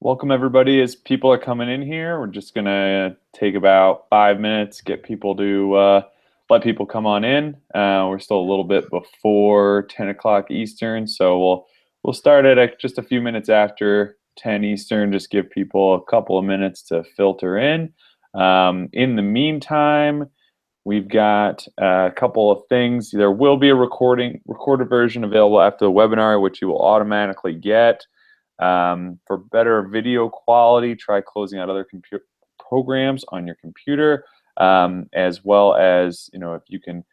Welcome everybody. As people are coming in here, we're just gonna take about 5 minutes, get people to let people come on in. We're still a little bit before 10 o'clock Eastern, so we'll start at just a few minutes after 10 Eastern. Just give people a couple of minutes to filter in. In the meantime, we've got a couple of things. There will be a recorded version available after the webinar, which you will automatically get. For better video quality, try closing out other programs on your computer, as well as, if you can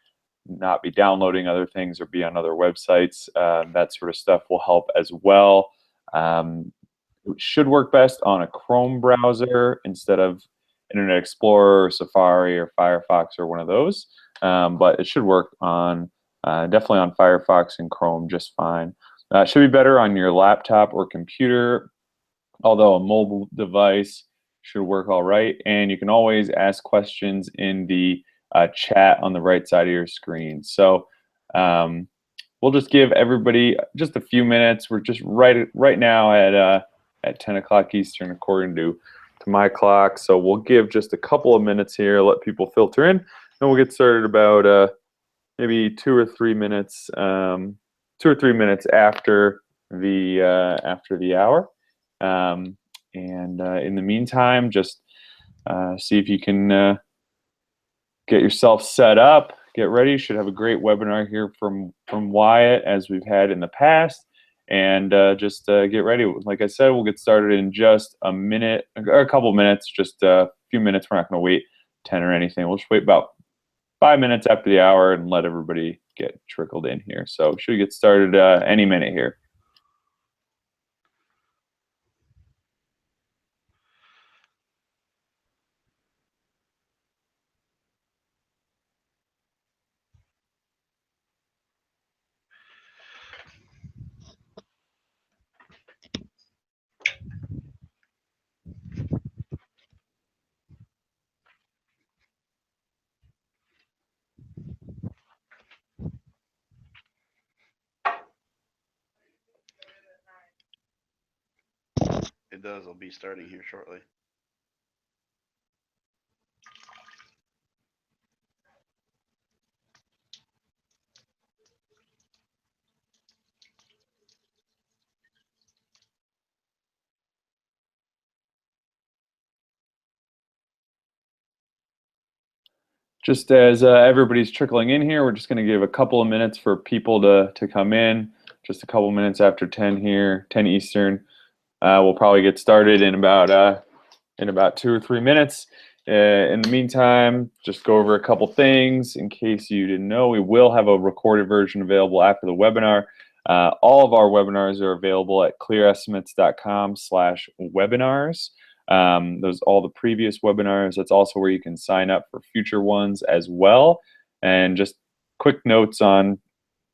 not be downloading other things or be on other websites, that sort of stuff will help as well. It should work best on a Chrome browser instead of Internet Explorer or Safari or Firefox or one of those, but it should work on definitely on Firefox and Chrome just fine. It should be better on your laptop or computer, although a mobile device should work all right. And you can always ask questions in the chat on the right side of your screen. So we'll just give everybody just a few minutes. We're just right now at 10 o'clock Eastern, according to my clock. So we'll give just a couple of minutes here, let people filter in, and we'll get started about maybe 2 or 3 minutes. 2 or 3 minutes after the hour, and in the meantime, just see if you can get yourself set up, get ready. You should have a great webinar here from Wyatt, as we've had in the past, and just get ready. Like I said, we'll get started in just a minute or a couple minutes, just a few minutes. We're not going to wait 10 or anything. We'll just wait about 5 minutes after the hour and let everybody get trickled in here. So should we get started any minute here? It does. I'll be starting here shortly. Just as everybody's trickling in here, we're just going to give a couple of minutes for people to come in. Just a couple minutes after 10 here, 10 Eastern. We'll probably get started in about 2 or 3 minutes. In the meantime, just go over a couple things in case you didn't know. We will have a recorded version available after the webinar. All of our webinars are available at clearestimates.com/webinars. Those all the previous webinars. That's also where you can sign up for future ones as well. And just quick notes on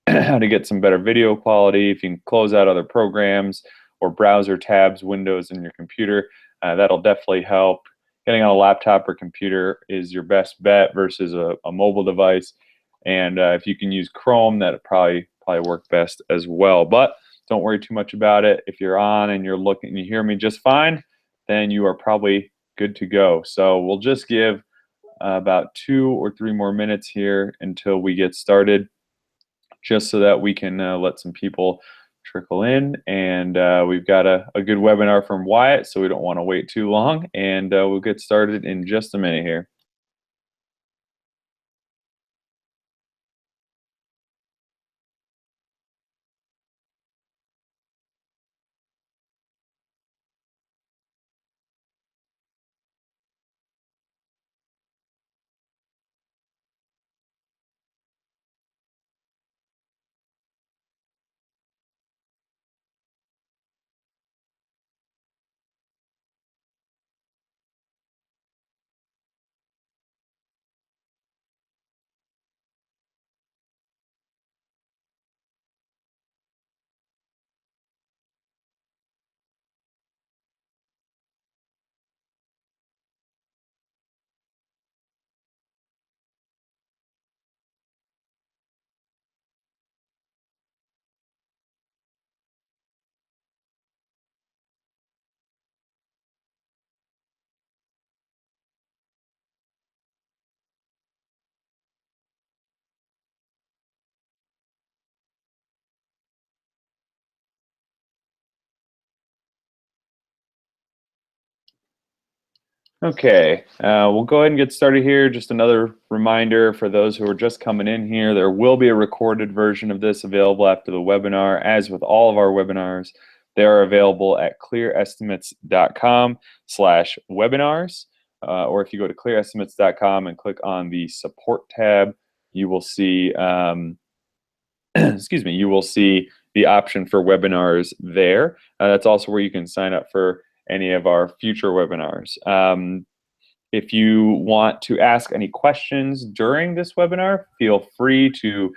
how to get some better video quality. If you can close out other programs or browser tabs, windows in your computer, that'll definitely help. Getting on a laptop or computer is your best bet versus a mobile device. And if you can use Chrome, that'll probably work best as well. But don't worry too much about it. If you're on and you're looking and you hear me just fine, then you are probably good to go. So we'll just give about 2 or 3 more minutes here until we get started, just so that we can let some people trickle in. And we've got a good webinar from Wyatt, so we don't want to wait too long. And we'll get started in just a minute here. Okay, we'll go ahead and get started here. Just another reminder for those who are just coming in here, there will be a recorded version of this available after the webinar. As with all of our webinars, they are available at clearestimates.com/webinars. Or if you go to clearestimates.com and click on the support tab, you will see, excuse me, you will see the option for webinars there. That's also where you can sign up for any of our future webinars. If you want to ask any questions during this webinar, feel free to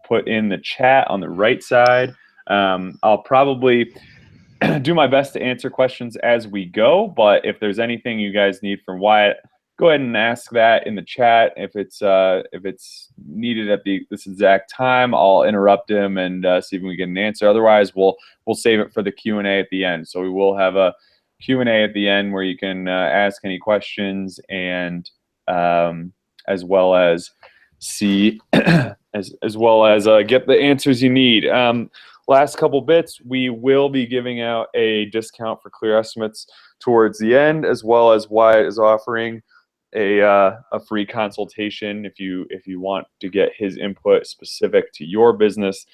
put in the chat on the right side. I'll probably do my best to answer questions as we go, but if there's anything you guys need from Wyatt, go ahead and ask that in the chat. If it's needed at this exact time, I'll interrupt him and see if we can get an answer. Otherwise, we'll save it for the Q&A at the end. So we will have a Q&A at the end where you can ask any questions and as well as see as well as get the answers you need. Last couple bits, we will be giving out a discount for Clear Estimates towards the end, as well as Wyatt is offering a free consultation if you want to get his input specific to your business,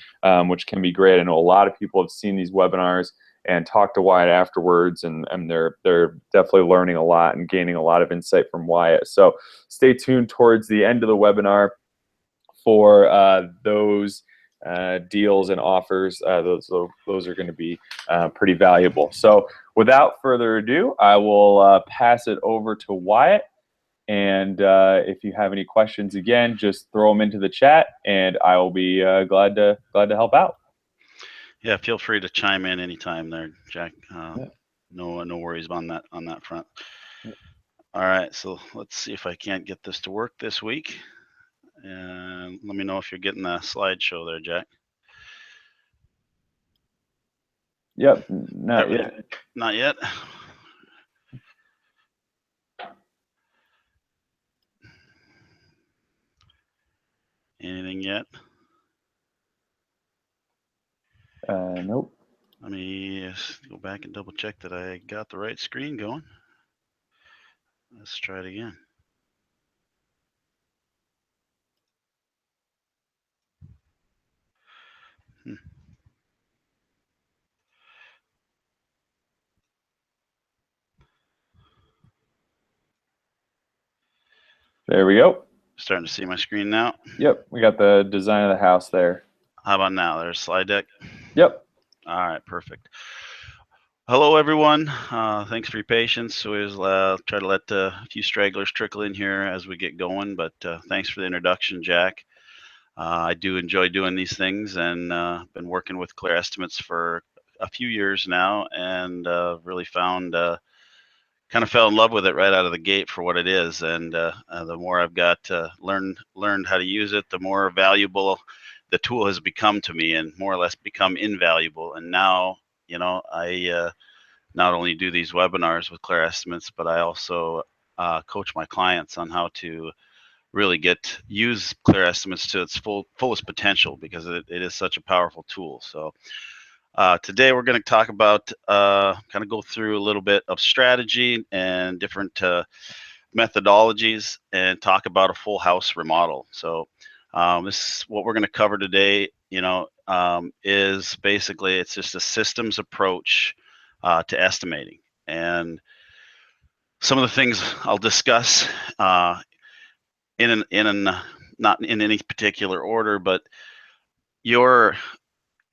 which can be great. I know a lot of people have seen these webinars and talked to Wyatt afterwards, and they're definitely learning a lot and gaining a lot of insight from Wyatt. So stay tuned towards the end of the webinar for those deals and offers. Those are going to be pretty valuable. So without further ado, I will pass it over to Wyatt. And if you have any questions, again, just throw them into the chat, and I will be glad to help out. Yeah, feel free to chime in anytime there, Jack. No worries on that front. Yeah. All right, so let's see if I can't get this to work this week. And let me know if you're getting the slideshow there, Jack. Yep, not yet. Not yet. Anything yet? Nope. Let me go back and double check that I got the right screen going. Let's try it again. There we go. Starting to see my screen now. Yep, we got the design of the house there. How about now? There's slide deck. Yep. All right, perfect. Hello, everyone. Thanks for your patience. We'll try to let a few stragglers trickle in here as we get going, but thanks for the introduction, Jack. I do enjoy doing these things, and been working with Clear Estimates for a few years now, and really found kind of fell in love with it right out of the gate for what it is. And the more I've got learned how to use it, the more valuable the tool has become to me, and more or less become invaluable. And now, I not only do these webinars with Clear Estimates, but I also coach my clients on how to really use Clear Estimates to its fullest potential, because it is such a powerful tool. So today we're going to talk about kind of go through a little bit of strategy and different methodologies, and talk about a full house remodel. So this what we're going to cover today, is basically, it's just a systems approach to estimating. And some of the things I'll discuss not in any particular order, but your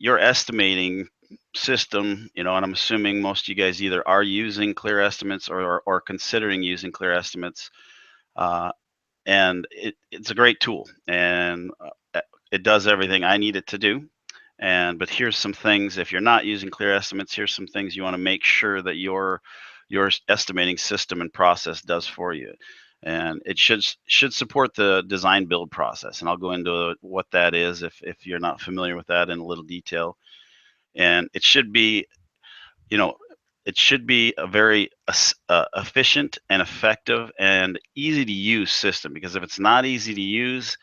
estimating system, and I'm assuming most of you guys either are using Clear Estimates or considering using Clear Estimates, and it's a great tool, and it does everything I need it to do. But here's some things, if you're not using Clear Estimates, here's some things you want to make sure that your estimating system and process does for you. And it should support the design build process, and I'll go into what that is if you're not familiar with that in a little detail. And it should be, a very efficient and effective and easy to use system, because if it's not easy to use,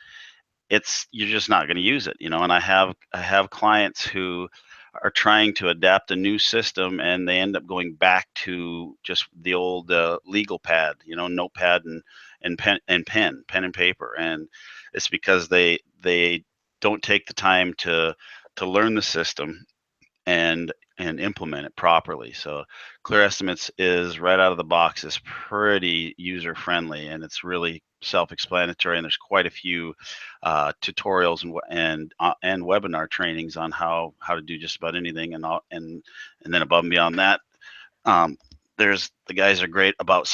you're just not going to use it. And I have clients who are trying to adapt a new system, and they end up going back to just the old legal pad, notepad and pen and paper. And it's because they don't take the time to learn the system and implement it properly. So Clear Estimates is right out of the box is pretty user friendly, and it's really self-explanatory. And there's quite a few tutorials and webinar trainings on how to do just about anything. And then above and beyond that, um, there's the guys are great about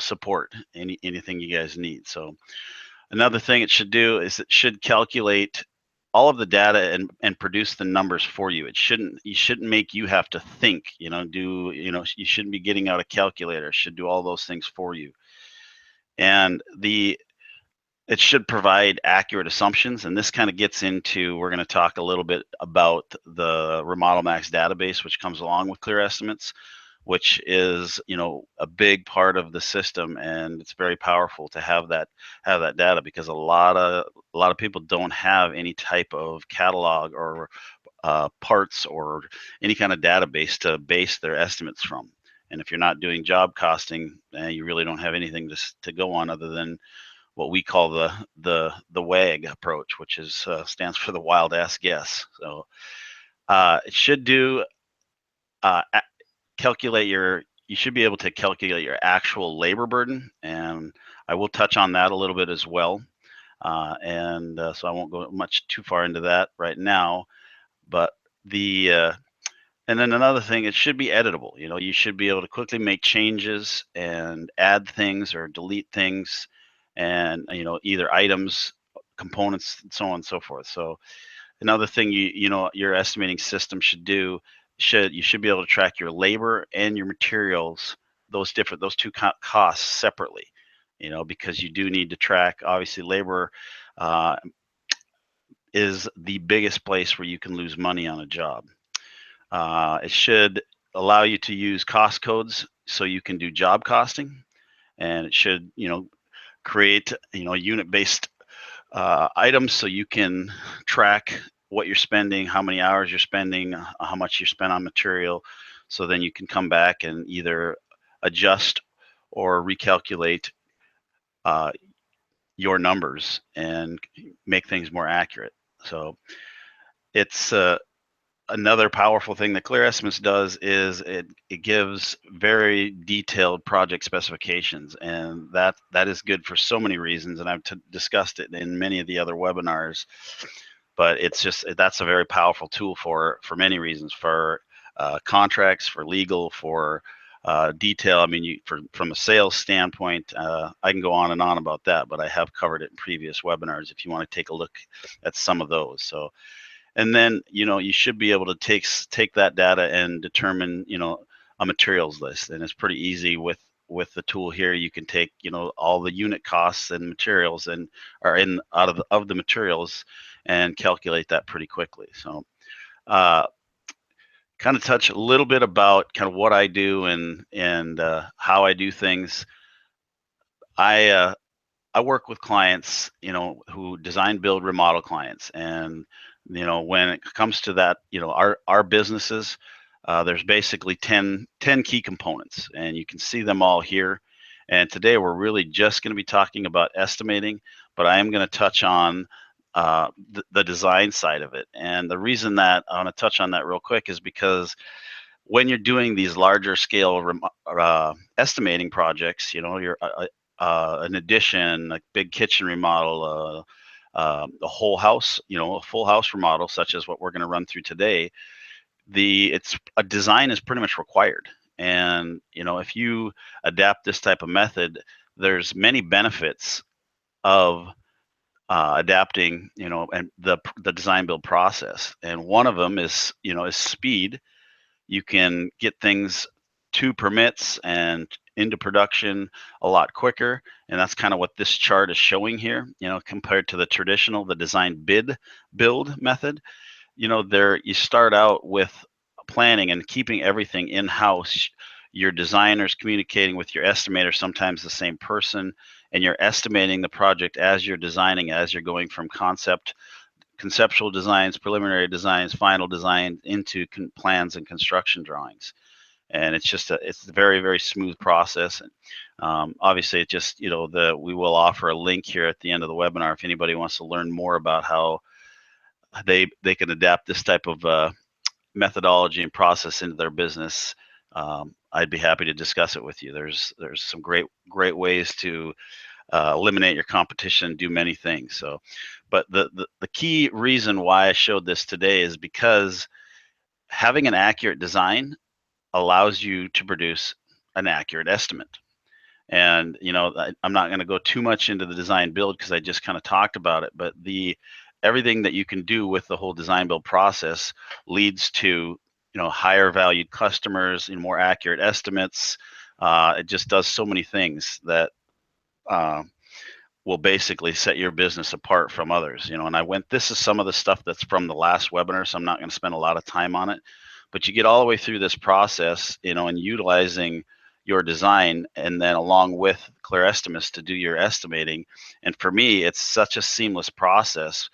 support anything you guys need. So another thing it should do is it should calculate all of the data and produce the numbers for you. You shouldn't make you have to think, you shouldn't be getting out a calculator. It should do all those things for you. And it should provide accurate assumptions. And this kind of gets into, we're going to talk a little bit about the Remodel Max database, which comes along with Clear Estimates, which is a big part of the system, and it's very powerful to have that data, because a lot of people don't have any type of catalog or parts or any kind of database to base their estimates from. And if you're not doing job costing, you really don't have anything to go on other than what we call the WAG approach, which is stands for the wild ass guess. So it should do you should be able to calculate your actual labor burden, and I will touch on that a little bit as well. So I won't go much too far into that right now, but and then another thing, it should be editable. You should be able to quickly make changes and add things or delete things, and either items, components, and so on and so forth. So another thing your estimating system should do, you should be able to track your labor and your materials, those two costs separately, because you do need to track, obviously labor is the biggest place where you can lose money on a job. It should allow you to use cost codes so you can do job costing, and it should create unit-based items so you can track what you're spending, how many hours you're spending, how much you spend on material. So then you can come back and either adjust or recalculate your numbers and make things more accurate. So it's another powerful thing that Clear Estimates does is it gives very detailed project specifications, and that is good for so many reasons, and I've discussed it in many of the other webinars. But that's a very powerful tool for many reasons, for contracts, for legal, for detail. I mean, from a sales standpoint, I can go on and on about that, but I have covered it in previous webinars if you want to take a look at some of those. So, and then you should be able to take that data and determine a materials list, and it's pretty easy with the tool here. You can take all the unit costs and materials and are out of the materials and calculate that pretty quickly. So kind of touch a little bit about kind of what I do and how I do things. I work with clients, who design, build, remodel clients, and when it comes to that, our businesses, there's basically 10 key components, and you can see them all here. And today we're really just going to be talking about estimating, but I am going to touch on the design side of it. And the reason that I want to touch on that real quick is because when you're doing these larger scale estimating projects, you're an addition, like big kitchen remodel, a whole house, a full house remodel, such as what we're going to run through today, a design is pretty much required. And if you adapt this type of method, there's many benefits of adapting, and the design build process. And one of them is speed. You can get things to permits and into production a lot quicker, and that's kind of what this chart is showing here. Compared to the design build method, there you start out with planning and keeping everything in-house. Your designer's communicating with your estimator, sometimes the same person, and you're estimating the project as you're designing, as you're going from concept conceptual designs, preliminary designs, final design into plans and construction drawings. And it's a very, very smooth process. Obviously, it just, we will offer a link here at the end of the webinar if anybody wants to learn more about how they can adapt this type of methodology and process into their business. I'd be happy to discuss it with you. There's some great ways to eliminate your competition and do many things. So, but the key reason why I showed this today is because having an accurate design allows you to produce an accurate estimate. And I'm not going to go too much into the design build because I just kind of talked about it, but everything that you can do with the whole design build process leads to higher valued customers and more accurate estimates. It just does so many things that will basically set your business apart from others. And this is some of the stuff that's from the last webinar, so I'm not going to spend a lot of time on it, but you get all the way through this process, and utilizing your design and then along with clear estimates to do your estimating. And for me, it's such a seamless process.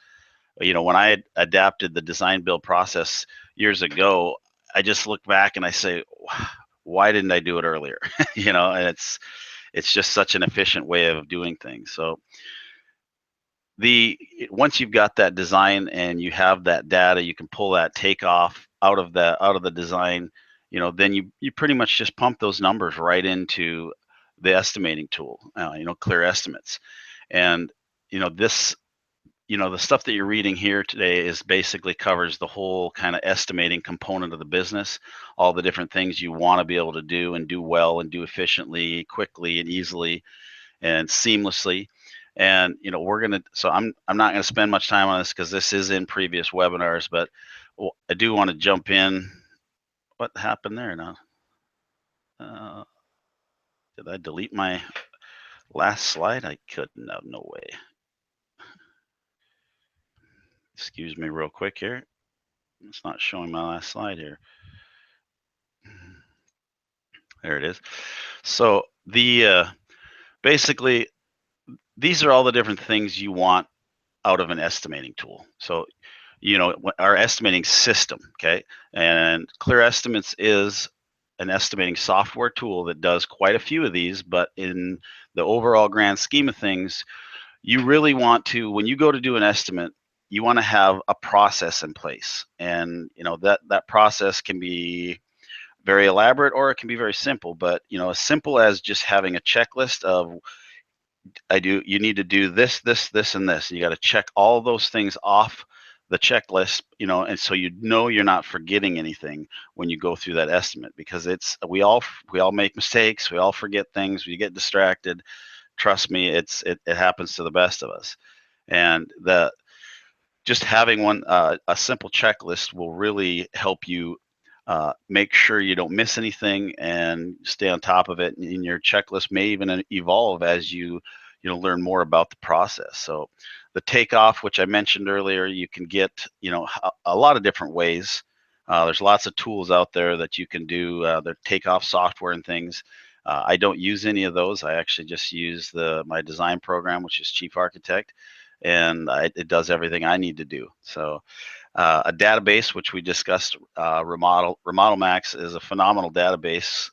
When I adapted the design build process years ago, I just look back and I say, why didn't I do it earlier? And it's just such an efficient way of doing things. So once you've got that design and you have that data, you can pull that takeoff out of the design, then you pretty much just pump those numbers right into the estimating tool, clear estimates. And this, the stuff that you're reading here today is basically covers the whole kind of estimating component of the business, all the different things you want to be able to do and do well and do efficiently, quickly and easily and seamlessly. And so I'm not going to spend much time on this because this is in previous webinars, but I do want to jump in. What happened there now? Did I delete my last slide? I couldn't. No way. Excuse me real quick here. It's not showing my last slide here. There it is. So basically, these are all the different things you want out of an estimating tool. So, our estimating system, okay? And Clear Estimates is an estimating software tool that does quite a few of these, but in the overall grand scheme of things, you really want to, when you go to do an estimate, you want to have a process in place. And, that process can be very elaborate or it can be very simple, but, as simple as just having a checklist of you need to do this, this, this, and this. You got to check all those things off the checklist, and so you're not forgetting anything when you go through that estimate, because we all make mistakes, we all forget things, we get distracted. Trust me, it happens to the best of us. And just having a simple checklist will really help you make sure you don't miss anything and stay on top of it. And your checklist may even evolve as you learn more about the process. So the takeoff, which I mentioned earlier, you can get a lot of different ways. There's lots of tools out there that you can do, the takeoff software and things. I don't use any of those. I actually just use my design program, which is Chief Architect, and it does everything I need to do. So a database, which we discussed, Remodel Max is a phenomenal database,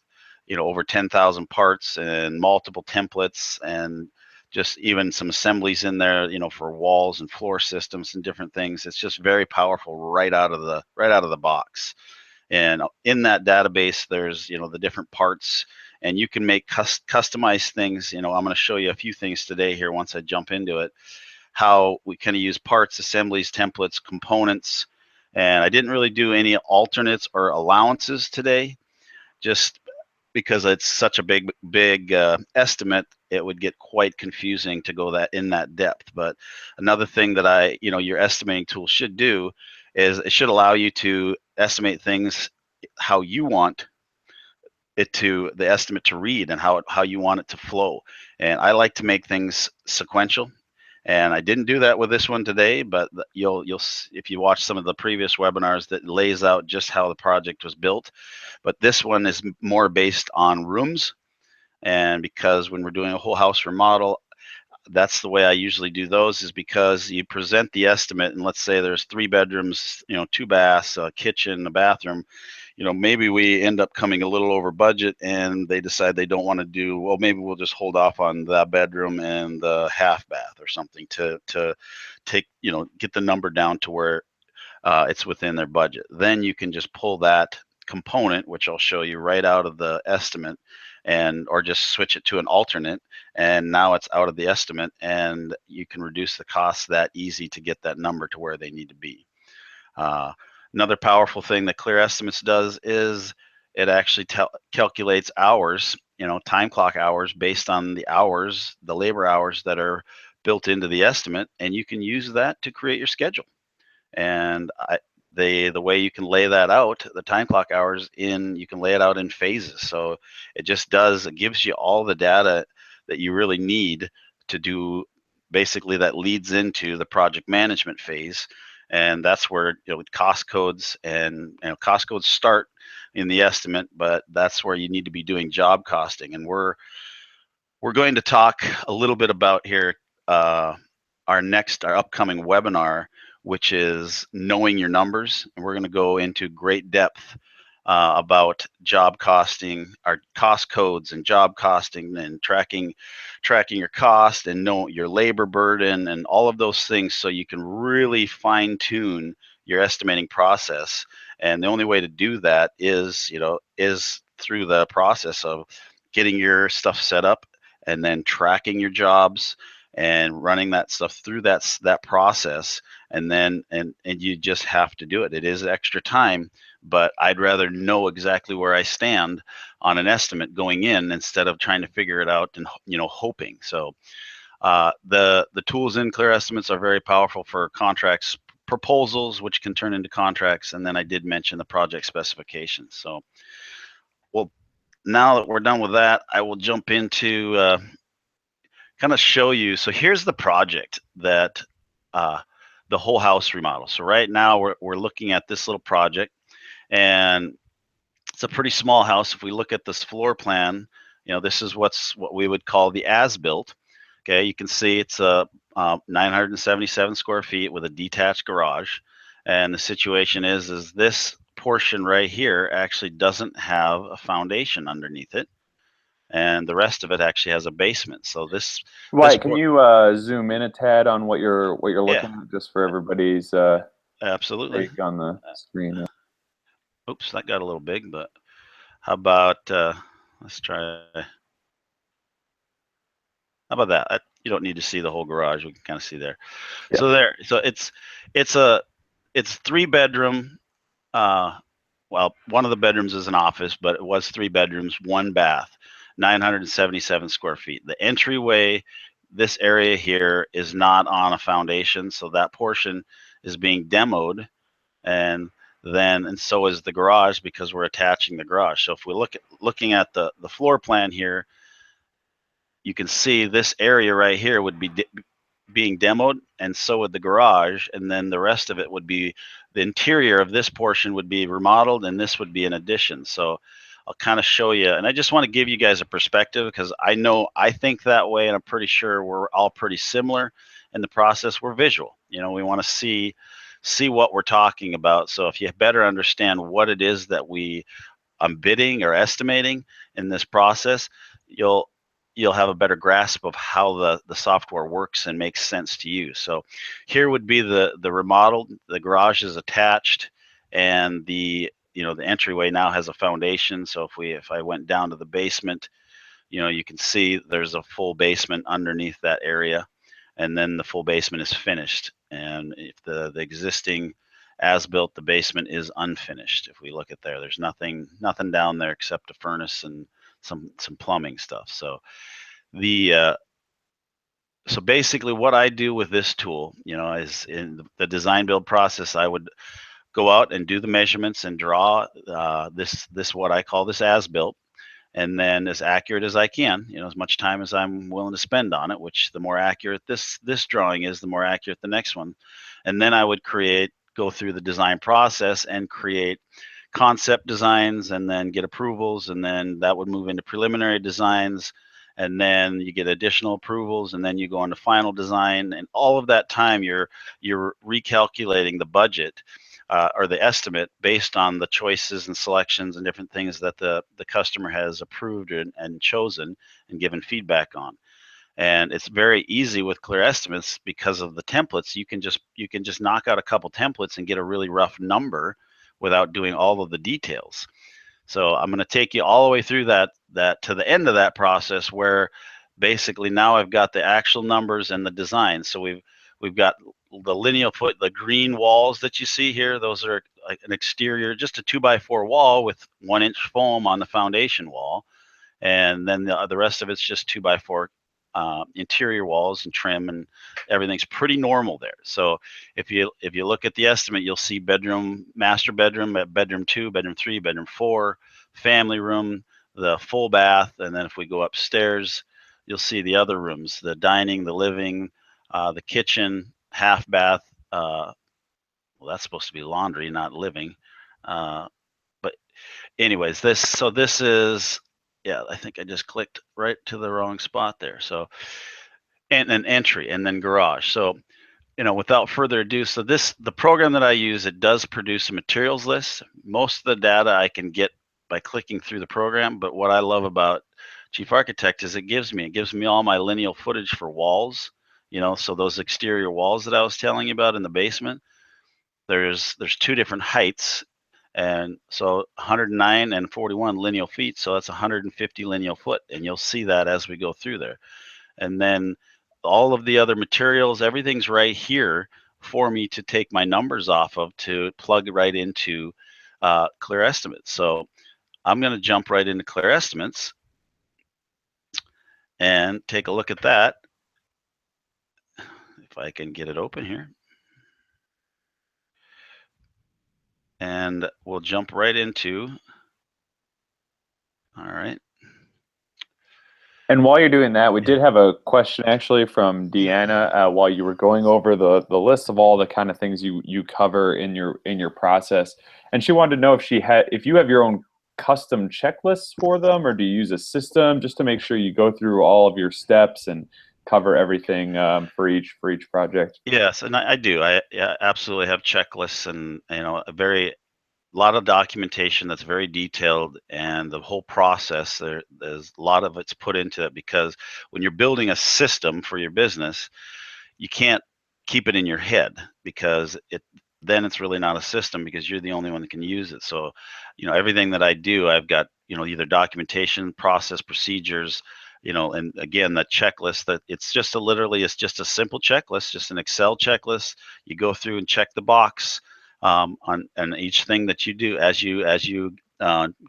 over 10,000 parts and multiple templates, and just even some assemblies in there, for walls and floor systems and different things. It's just very powerful right out of the box. And in that database, there's, the different parts, and you can make customized things. I'm going to show you a few things today here once I jump into it, how we kind of use parts, assemblies, templates, components. And I didn't really do any alternates or allowances today, just because it's such a big estimate. It would get quite confusing to go in that depth. But another thing that your estimating tool should do is it should allow you to estimate things how you want the estimate to read and how you want it to flow. And I like to make things sequential. And I didn't do that with this one today, but you'll if you watch some of the previous webinars, that lays out just how the project was built. But this one is more based on rooms, and because when we're doing a whole house remodel, that's the way I usually do those, is because you present the estimate, and let's say there's 3 bedrooms, 2 baths, a kitchen, a bathroom. Maybe we end up coming a little over budget, and they decide they don't want to do, well, maybe we'll just hold off on the bedroom and the half bath or something to take, get the number down to where it's within their budget. Then you can just pull that component, which I'll show you, right out of the estimate, or just switch it to an alternate, and now it's out of the estimate, and you can reduce the cost that easy to get that number to where they need to be. Another powerful thing that Clear Estimates does is it actually calculates hours, time clock hours, based on the labor hours that are built into the estimate, and you can use that to create your schedule. And the way you can lay that out, the time clock hours, you can lay it out in phases. So it gives you all the data that you really need to do. Basically, that leads into the project management phase, and that's where cost codes cost codes start in the estimate, but that's where you need to be doing job costing. And we're going to talk a little bit about here our upcoming webinar, which is knowing your numbers, and we're going to go into great depth about job costing, our cost codes and job costing, and tracking your cost and know your labor burden and all of those things, so you can really fine tune your estimating process. And the only way to do that is through the process of getting your stuff set up and then tracking your jobs and running that stuff through that process. And then and you just have to do it. It is extra time, but I'd rather know exactly where I stand on an estimate going in, instead of trying to figure it out and hoping. So the tools in Clear Estimates are very powerful for contracts proposals, which can turn into contracts. And then I did mention the project specifications. So, well, now that we're done with that, I will jump into kind of show you. So here's the project that the whole house remodel. So right now we're looking at this little project, and it's a pretty small house. If we look at this floor plan, this is what we would call the as-built. Okay, you can see it's a 977 square feet with a detached garage. And the situation is this portion right here actually doesn't have a foundation underneath it, and the rest of it actually has a basement. So this Can you zoom in a tad on what you're looking at, just for everybody's absolutely sake on the screen? Oops, that got a little big, but how about let's try. How about that? You don't need to see the whole garage. We can kind of see there. Yeah. So it's 3 bedroom. Well, one of the bedrooms is an office, but it was 3 bedrooms, 1 bath, 977 square feet. The entryway, this area here, is not on a foundation, so that portion is being demoed, and so is the garage, because we're attaching the garage. So if we looking at the floor plan here, you can see this area right here would be being demoed, and so would the garage, and then the rest of it would be, the interior of this portion would be remodeled, and this would be an addition. So I'll kind of show you, and I just want to give you guys a perspective, because I think that way, and I'm pretty sure we're all pretty similar in the process. We're visual. We want to see what we're talking about. So if you better understand what it is that I'm bidding or estimating in this process, you'll have a better grasp of how the software works and makes sense to you. So here would be the remodel. The garage is attached, and the entryway now has a foundation. So if I went down to the basement, you can see there's a full basement underneath that area, and then the full basement is finished. And if the existing as-built, the basement is unfinished. If we look at there's nothing down there except a furnace and some plumbing stuff. So so basically what I do with this tool, is in the design build process, I would go out and do the measurements and draw this what I call this as-built, and then as accurate as I can, as much time as I'm willing to spend on it, which the more accurate this drawing is, the more accurate the next one. And then I would go through the design process and create concept designs, and then get approvals, and then that would move into preliminary designs, and then you get additional approvals, and then you go into final design, and all of that time you're recalculating the budget or the estimate based on the choices and selections and different things that the customer has approved and chosen and given feedback on. And it's very easy with clear estimates because of the templates. You can just knock out a couple templates and get a really rough number without doing all of the details. So I'm going to take you all the way through that to the end of that process, where basically now I've got the actual numbers and the design. So we've got the lineal foot, the green walls that you see here. Those are like an exterior, just a 2x4 wall with 1-inch foam on the foundation wall, and then the rest of it's just 2x4 interior walls and trim, and everything's pretty normal there. So if you look at the estimate, you'll see bedroom, master bedroom, bedroom 2, bedroom 3, bedroom 4, family room, the full bath, and then if we go upstairs, you'll see the other rooms: the dining, the living, the kitchen, half bath. Well, that's supposed to be laundry, not living. But anyways, this is, yeah, I think I just clicked right to the wrong spot there. So, and then entry, and then garage. So, without further ado, so the program that I use, it does produce a materials list. Most of the data I can get by clicking through the program, but what I love about Chief Architect is it gives me all my lineal footage for walls. So those exterior walls that I was telling you about in the basement, there's 2 different heights, and so 109 and 41 lineal feet, so that's 150 lineal foot, and you'll see that as we go through there. And then all of the other materials, everything's right here for me to take my numbers off of, to plug right into clear estimates. So I'm going to jump right into clear estimates and take a look at that, if I can get it open here. And we'll jump right into, all right. And while you're doing that, we did have a question actually from Deanna while you were going over the list of all the kind of things you cover in your process, and she wanted to know if you have your own custom checklists for them, or do you use a system just to make sure you go through all of your steps and cover everything for each project. Yes, and I do. I absolutely have checklists, and a lot of documentation that's very detailed, and the whole process there's a lot of it's put into it, because when you're building a system for your business, you can't keep it in your head, because then it's really not a system, because you're the only one that can use it. So everything that I do, I've got either documentation, process, procedures, and again, the checklist, that it's just a simple checklist, just an Excel checklist. You go through and check the box on each thing that you do as you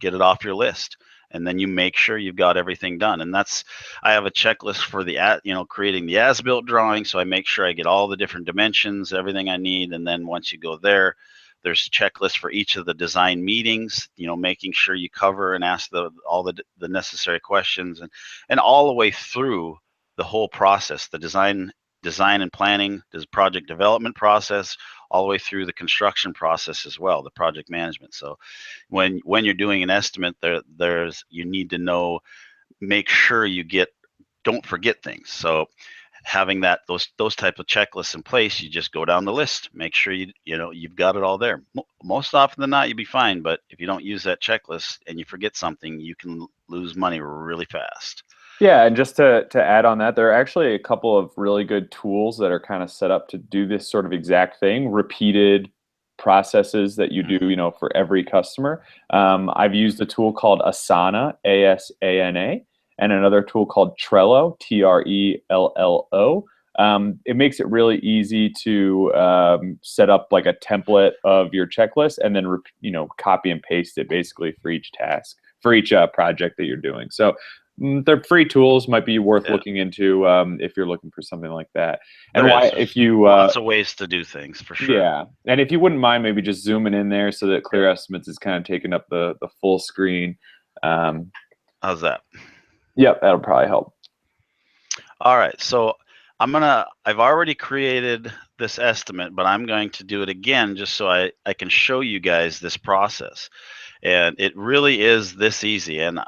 get it off your list, and then you make sure you've got everything done. And I have a checklist for creating the as-built drawing, so I make sure I get all the different dimensions, everything I need. And then once you go there's a checklist for each of the design meetings, making sure you cover and ask all the necessary questions, and all the way through the whole process, the design and planning, the project development process, all the way through the construction process as well, the project management. So when you're doing an estimate, you need to make sure don't forget things. So having those type of checklists in place, you just go down the list, make sure you've got it all there. Most often than not, you'll be fine. But if you don't use that checklist and you forget something, you can lose money really fast. Yeah, and just to add on that, there are actually a couple of really good tools that are kind of set up to do this sort of exact thing, repeated processes that you do, for every customer. I've used a tool called Asana, Asana, and another tool called Trello, Trello. It makes it really easy to set up like a template of your checklist, and then copy and paste it basically for each task, for each project that you're doing. So they're free tools, might be worth looking into if you're looking for something like that. And if you lots of ways to do things, for sure. Yeah, and if you wouldn't mind maybe just zooming in there so that Clear Estimates is kind of taking up the full screen. How's that? Yep, that'll probably help. All right, so I've already created this estimate, but I'm going to do it again just so I can show you guys this process. And it really is this easy. And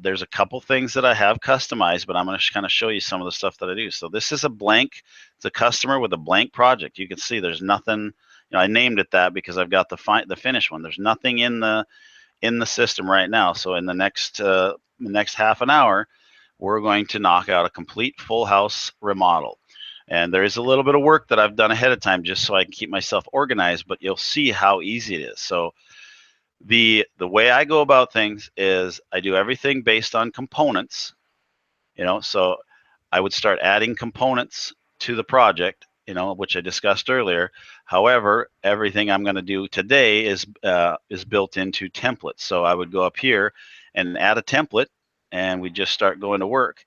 there's a couple things that I have customized, but I'm going to kind of show you some of the stuff that I do. So this is a blank, it's a customer with a blank project. You can see there's nothing, I named it that because I've got the finished one. There's nothing in the system right now. So in the next half an hour, we're going to knock out a complete full house remodel. And there is a little bit of work that I've done ahead of time just so I can keep myself organized, but you'll see how easy it is. So the way I go about things is I do everything based on components, so I would start adding components to the project, which I discussed earlier. However, everything I'm going to do today is built into templates. So I would go up here and add a template, and we just start going to work.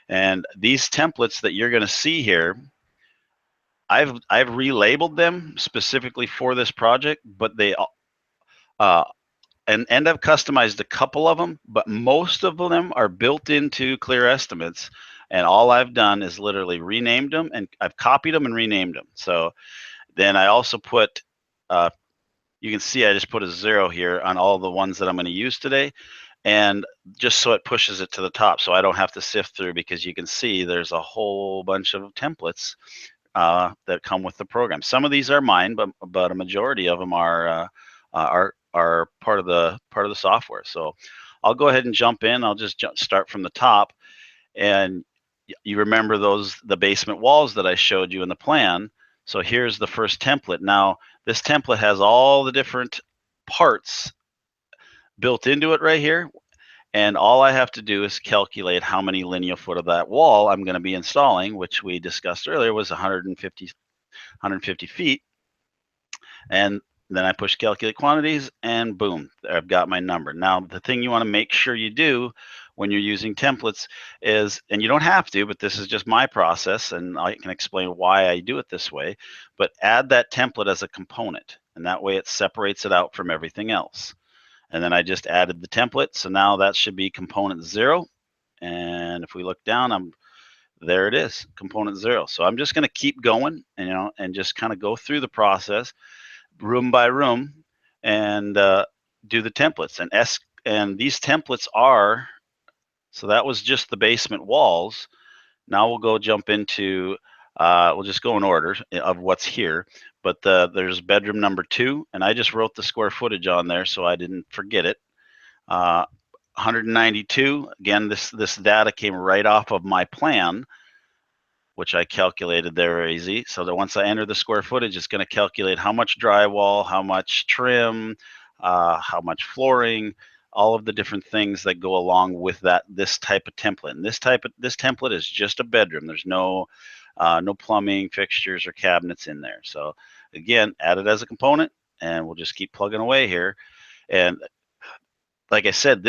And these templates that you're going to see here, I've relabeled them specifically for this project, but they and I've customized a couple of them, but most of them are built into Clear Estimates. And all I've done is literally renamed them, and I've copied them and renamed them. So then I also put, you can see I just put a 0 here on all the ones that I'm going to use today. And just so it pushes it to the top, so I don't have to sift through, because you can see there's a whole bunch of templates that come with the program. Some of these are mine, but a majority of them are part of the software. So I'll go ahead and jump in. I'll just start from the top, and you remember the basement walls that I showed you in the plan. So here's the first template. Now this template has all the different parts built into it right here. And all I have to do is calculate how many linear foot of that wall I'm going to be installing, which we discussed earlier was 150 feet. And then I push calculate quantities, and boom, I've got my number. Now, the thing you want to make sure you do when you're using templates is, and you don't have to, but this is just my process, and I can explain why I do it this way, but add that template as a component, and that way it separates it out from everything else. And then I just added the template, so now that should be component 0. And if we look down, there it is, component 0. So I'm just going to keep going, and just kind of go through the process room by room, and do the templates. And these templates are, so that was just the basement walls. Now we'll go jump into, we'll just go in order of what's here. But there's bedroom number 2, and I just wrote the square footage on there so I didn't forget it. 192. Again, this data came right off of my plan, which I calculated there very easy. So that once I enter the square footage, it's going to calculate how much drywall, how much trim, how much flooring, all of the different things that go along with this type of template. And this template is just a bedroom. There's no plumbing fixtures or cabinets in there. So again, add it as a component, and we'll just keep plugging away here. And like I said,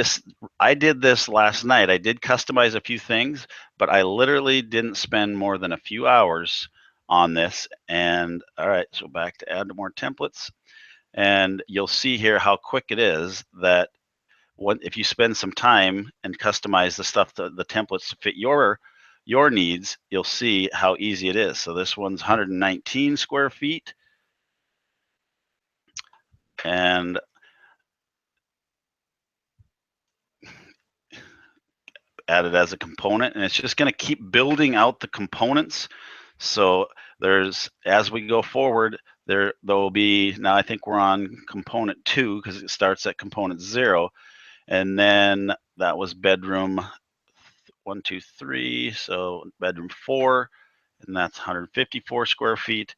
I did this last night. I did customize a few things, but I literally didn't spend more than a few hours on this. And all right, so back to add more templates. And you'll see here how quick it is that if you spend some time and customize the stuff, the templates to fit your needs, you'll see how easy it is. So this one's 119 square feet. And added as a component, and it's just going to keep building out the components. So as we go forward, there will be, now I think we're on component 2 because it starts at component 0, and then that was bedroom 1, 2, 3, so bedroom 4, and that's 154 square feet.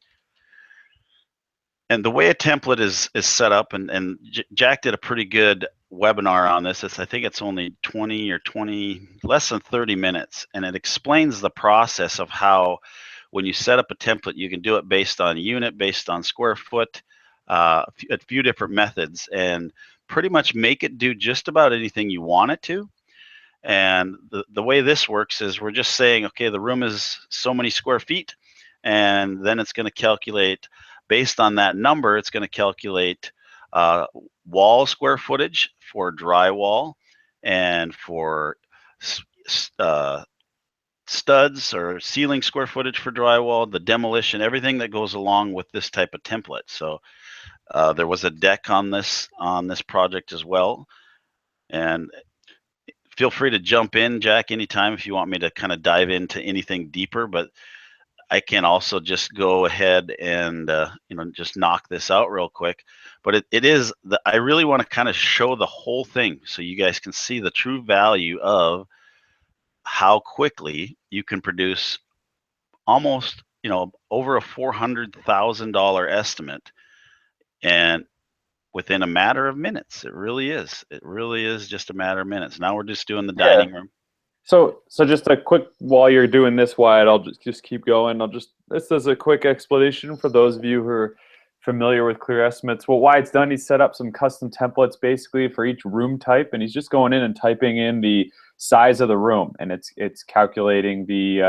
And the way a template is set up, and Jack did a pretty good webinar on this. I think it's only 20 or less than 30 minutes, and it explains the process of how, when you set up a template, you can do it based on unit, based on square foot, a few different methods, and pretty much make it do just about anything you want it to. And the way this works is we're just saying, okay, the room is so many square feet, and then it's going to calculate, based on that number, it's going to calculate wall square footage for drywall and for studs or ceiling square footage for drywall, the demolition, everything that goes along with this type of template. So there was a deck on this project as well. And feel free to jump in, Jack, anytime if you want me to kind of dive into anything deeper. But I can also just go ahead and just knock this out real quick. But it is I really want to kind of show the whole thing so you guys can see the true value of how quickly you can produce almost over a $400,000 estimate, and within a matter of minutes. It really is just a matter of minutes. Now we're just doing the Yeah. dining room. So just a quick, while you're doing this, Wyatt, I'll just keep going. This is a quick explanation for those of you who are familiar with Clear Estimates. What Wyatt's done, he's set up some custom templates basically for each room type, and he's just going in and typing in the size of the room, and it's calculating the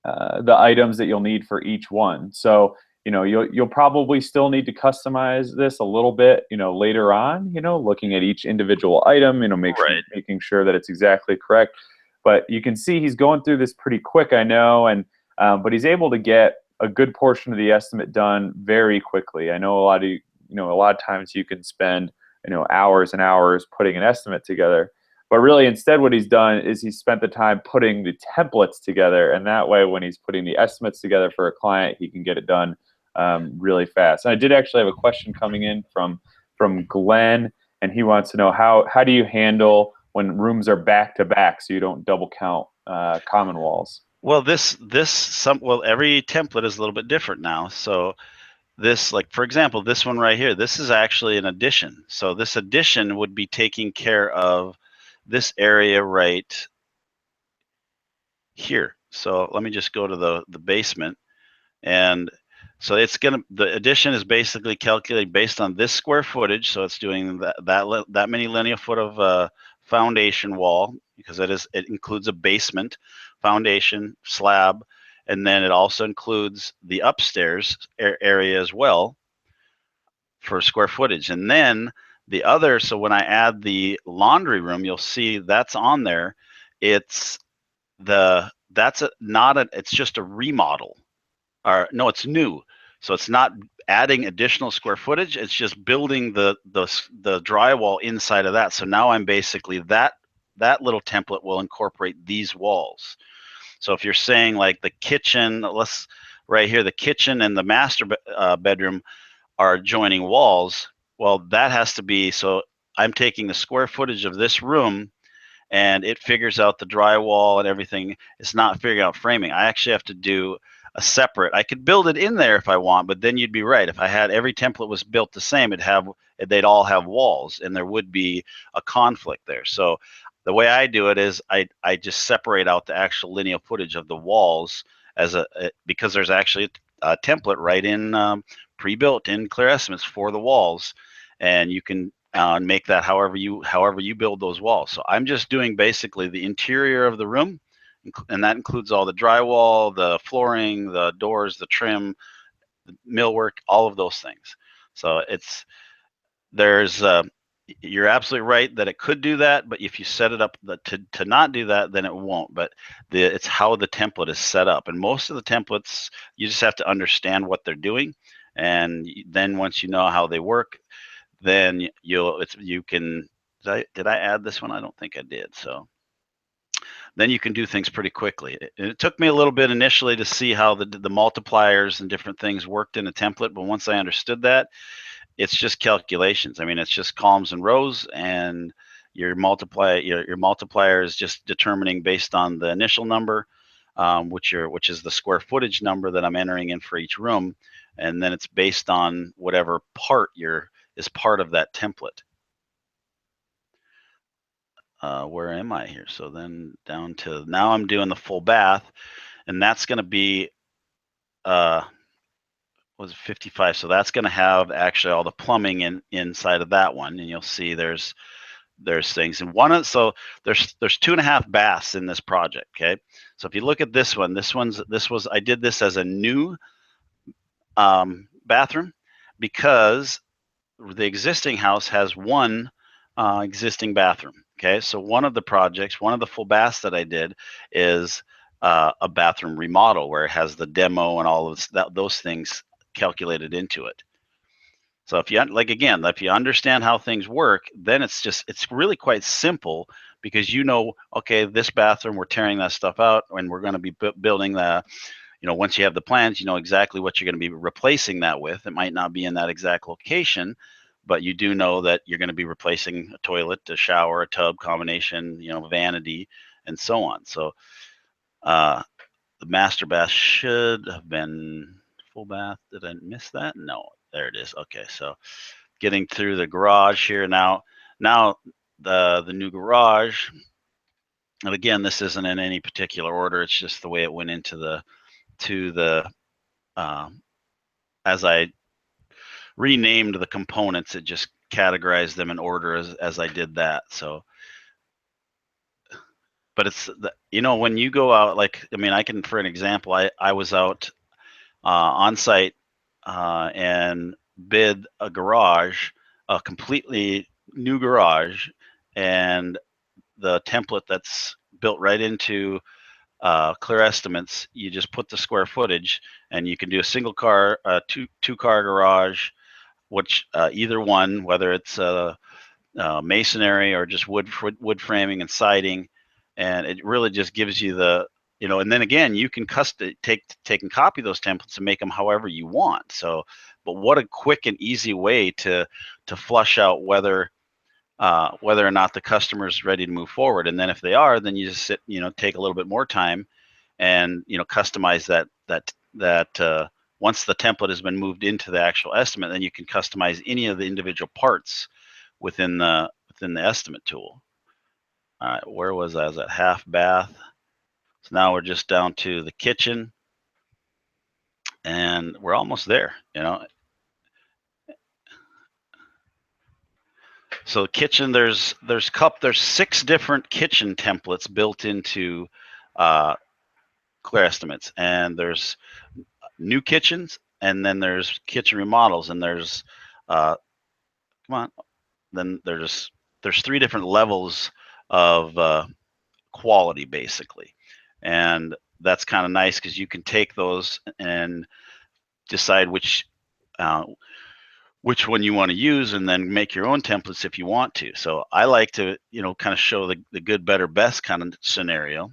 the items that you'll need for each one. So you'll probably still need to customize this a little bit later on, looking at each individual item, making sure that it's exactly correct. But you can see he's going through this pretty quick, I know, and but he's able to get a good portion of the estimate done very quickly. I know a lot of times you can spend hours and hours putting an estimate together. But really, instead, what he's done is he spent the time putting the templates together, and that way, when he's putting the estimates together for a client, he can get it done really fast. And I did actually have a question coming in from Glenn, and he wants to know how do you handle when rooms are back to back so you don't double count common walls? Well, every template is a little bit different now. So this, like for example, this one right here, this is actually an addition. So this addition would be taking care of this area right here. So let me just go to the basement. And so the addition is basically calculated based on this square footage. So it's doing that many linear foot of foundation wall, because it includes a basement, foundation, slab, and then it also includes the upstairs area as well for square footage. And then so when I add the laundry room, you'll see that's on there. It's it's just a remodel. Or no, it's new. So it's not adding additional square footage. It's just building the drywall inside of that. So now I'm basically that little template will incorporate these walls. So if you're saying like the kitchen, right here, the kitchen and the master bedroom are joining walls. Well, that has to be, so I'm taking the square footage of this room and it figures out the drywall and everything. It's not figuring out framing. I actually have to do a separate. I could build it in there if I want, but then you'd be right. If I had every template was built the same, they'd all have walls, and there would be a conflict there. So the way I do it is I just separate out the actual linear footage of the walls because there's actually a template right in pre-built in Clear Estimates for the walls, and you can make that however you build those walls. So I'm just doing basically the interior of the room, and that includes all the drywall, the flooring, the doors, the trim, the millwork, all of those things. So you're absolutely right that it could do that, but if you set it up to not do that, then it won't. But it's how the template is set up, and most of the templates you just have to understand what they're doing, and then once you know how they work, then you can. Did I add this one? I don't think I did. So then you can do things pretty quickly. It took me a little bit initially to see how the multipliers and different things worked in a template, but once I understood that, it's just calculations. I mean, it's just columns and rows, and your multiplier is just determining based on the initial number, which is the square footage number that I'm entering in for each room, and then it's based on whatever part is part of that template. Where am I here? So then down to now I'm doing the full bath, and that's going to be was 55. So that's going to have actually all the plumbing inside of that one, and you'll see there's things. And so there's 2.5 baths in this project. Okay, so if you look at this one, I did this as a new bathroom because the existing house has one existing bathroom. Okay, so one of the projects, one of the full baths that I did is a bathroom remodel where it has the demo and all of those things calculated into it. So if you again, if you understand how things work, then it's really quite simple, because okay, this bathroom, we're tearing that stuff out and we're going to be building the, once you have the plans, you know exactly what you're going to be replacing that with. It might not be in that exact location, but you do know that you're going to be replacing a toilet, a shower, a tub combination, vanity, and so on. So the master bath should have been full bath. Did I miss that? No, there it is. Okay, so getting through the garage here now. Now the new garage, and again, this isn't in any particular order. It's just the way it went into the as I renamed the components, it just categorized them in order as I did that. So, but it's when you go out, I can, for an example, I was out on site and bid a garage, a completely new garage, and the template that's built right into Clear Estimates. You just put the square footage, and you can do a single car, two car garage, which either one, whether it's masonry or just wood framing and siding, and it really just gives you the and then again, you can take and copy those templates and make them however you want. So, but what a quick and easy way to flush out whether or not the customer is ready to move forward. And then if they are, then you just take a little bit more time and customize that once the template has been moved into the actual estimate, then you can customize any of the individual parts within the estimate tool. All right, where was I? I was at half bath. So now we're just down to the kitchen, and we're almost there. So kitchen, there's 6 different kitchen templates built into Clear Estimates, and there's new kitchens, and then there's kitchen remodels, and there's then there's 3 different levels of quality, basically. And that's kind of nice, because you can take those and decide which one you want to use, and then make your own templates if you want to. So I like to kind of show the good, better, best kind of scenario,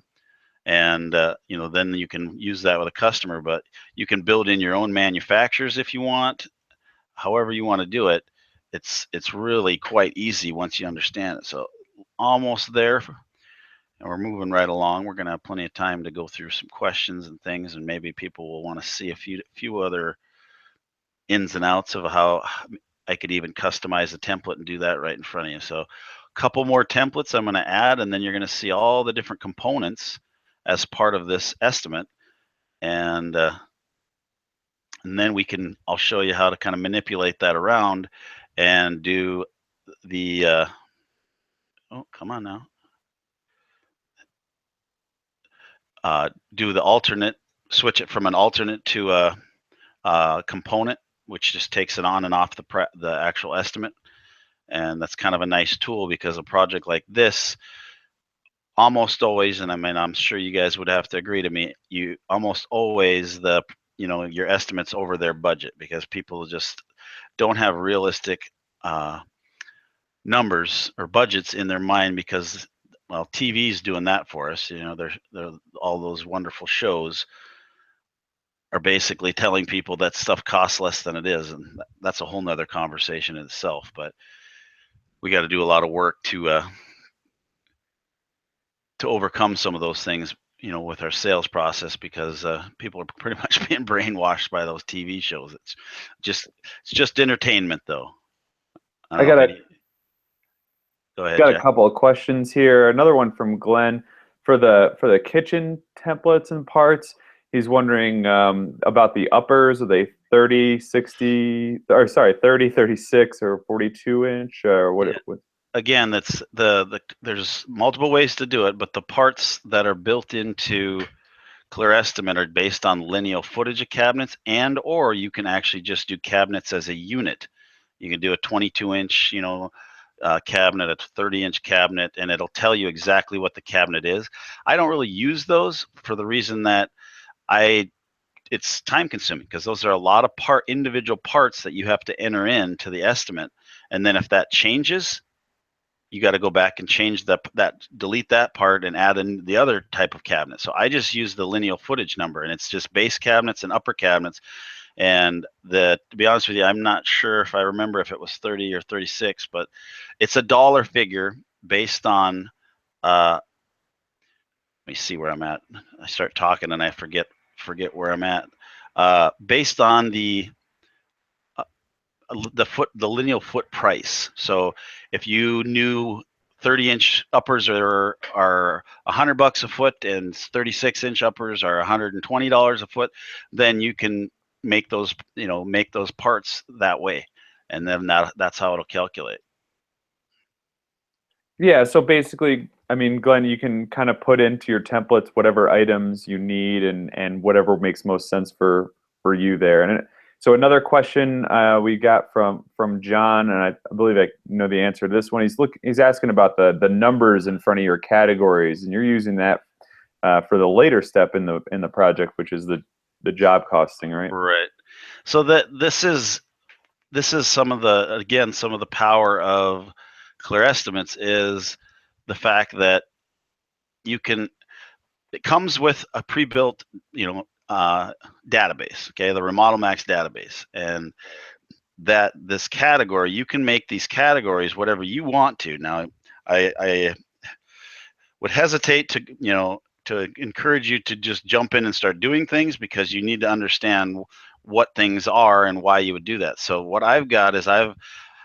and then you can use that with a customer. But you can build in your own manufacturers if you want, however you want to do it. It's really quite easy once you understand it. So almost there, and we're moving right along. We're going to have plenty of time to go through some questions and things, and maybe people will want to see a few other ins and outs of how I could even customize a template and do that right in front of you. So a couple more templates I'm going to add, and then you're going to see all the different components as part of this estimate. And then I'll show you how to kind of manipulate that around and do the, oh, come on now. Do the alternate, switch it from an alternate to a component, which just takes it on and off the actual estimate. And that's kind of a nice tool, because a project like this almost always, and I mean, I'm sure you guys would have to agree to me, you almost always your estimates over their budget, because people just don't have realistic numbers or budgets in their mind, because, well, TV's doing that for us. They're all those wonderful shows are basically telling people that stuff costs less than it is, and that's a whole nother conversation in itself. But we got to do a lot of work to overcome some of those things, with our sales process, because people are pretty much being brainwashed by those TV shows. It's just entertainment, though. I got a Go ahead, got a Jack. couple of questions here. Another one from Glenn for the kitchen templates and parts. He's wondering about the uppers. Are they 30, 60, or sorry, 30, 36, or 42 inch, or what? Yeah. Again, that's there's multiple ways to do it, but the parts that are built into Clear Estimate are based on lineal footage of cabinets, or you can actually just do cabinets as a unit. You can do a 22 inch, cabinet, a 30-inch cabinet, and it'll tell you exactly what the cabinet is. I don't really use those for the reason that it's time consuming, because those are a lot of individual parts that you have to enter into the estimate. And then if that changes, you got to go back and change delete that part and add in the other type of cabinet. So I just use the lineal footage number, and it's just base cabinets and upper cabinets. And to be honest with you, I'm not sure if I remember if it was 30 or 36, but it's a dollar figure based on, let me see where I'm at. I start talking and I forget where I'm at. Based on the lineal foot price. So if you knew 30-inch uppers are $100 a foot and 36-inch uppers are $120 a foot, then you can make those parts that way, and then that's how it'll calculate. Yeah, so basically, I mean, Glenn, you can kind of put into your templates whatever items you need and whatever makes most sense for you there. So another question we got from John, and I believe I know the answer to this one. He's asking about the numbers in front of your categories, and you're using that for the later step in the project, which is the job costing, right? Right. So this is some of the power of clear estimates, is the fact that it comes with a pre-built database, okay, the Remodel Max database, and that this category, you can make these categories whatever you want to. Now I would hesitate to encourage you to just jump in and start doing things, because you need to understand what things are and why you would do that. So what I've got is I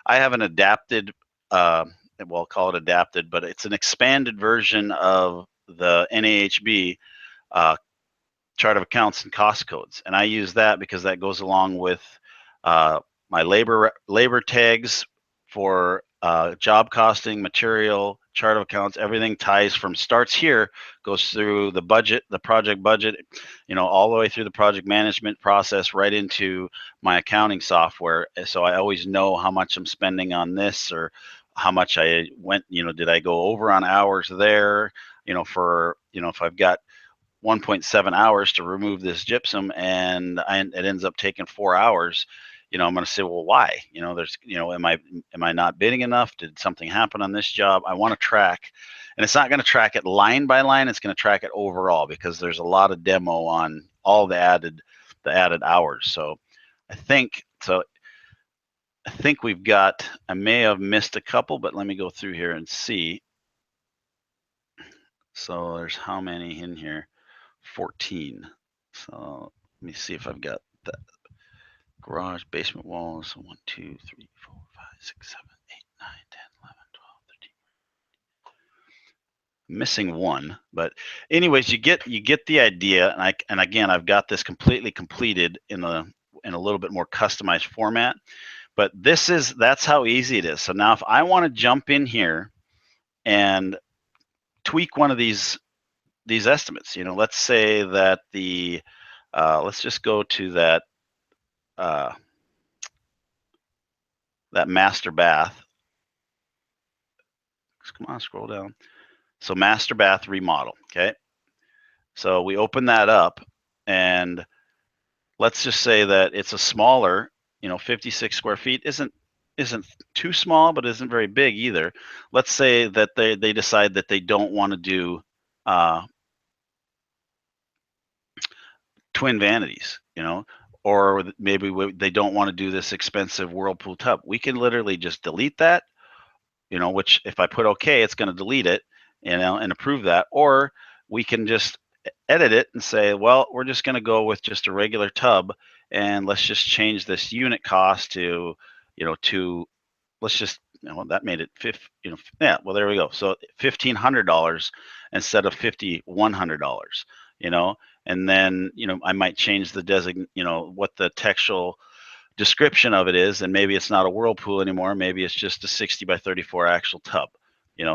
have an adapted, well, call it adapted, but it's an expanded version of the NAHB chart of accounts and cost codes, and I use that because that goes along with my labor tags for job costing, material, chart of accounts. Everything starts here, goes through the budget, the project budget, all the way through the project management process, right into my accounting software. So I always know how much I'm spending on this, or how much I went, did I go over on hours there, if I've got 1.7 hours to remove this gypsum and it ends up taking 4 hours, I'm going to say, well, why? There's, am I not bidding enough? Did something happen on this job? I want to track, and it's not going to track it line by line. It's going to track it overall, because there's a lot of demo on all the added hours. So I think we've got, I may have missed a couple, but let me go through here and see. So there's how many in here? 14. So let me see if I've got that. Garage, basement walls, 1, 2, 3, 4, 5, 6, 7, 8, 9, 10, 11, 12, 13. I'm missing one, but anyways, you get the idea. And again, I've got this completely completed in a little bit more customized format. But that's how easy it is. So now if I want to jump in here and tweak one of these estimates, let's say that let's just go to that master bath. Come on, scroll down. So master bath remodel, okay? So we open that up, and let's just say that it's a smaller, 56 square feet isn't too small, but isn't very big either. Let's say that they decide that they don't want to do twin vanities, or maybe they don't want to do this expensive Whirlpool tub. We can literally just delete that, which if I put okay, it's going to delete it, and approve that. Or we can just edit it and say, well, we're just going to go with just a regular tub, and let's just change this unit cost to, let's just, that made it yeah, well, there we go. So $1,500 instead of $5,100, and then, I might change the what the textual description of it is, and maybe it's not a Whirlpool anymore. Maybe it's just a 60 by 34 actual tub,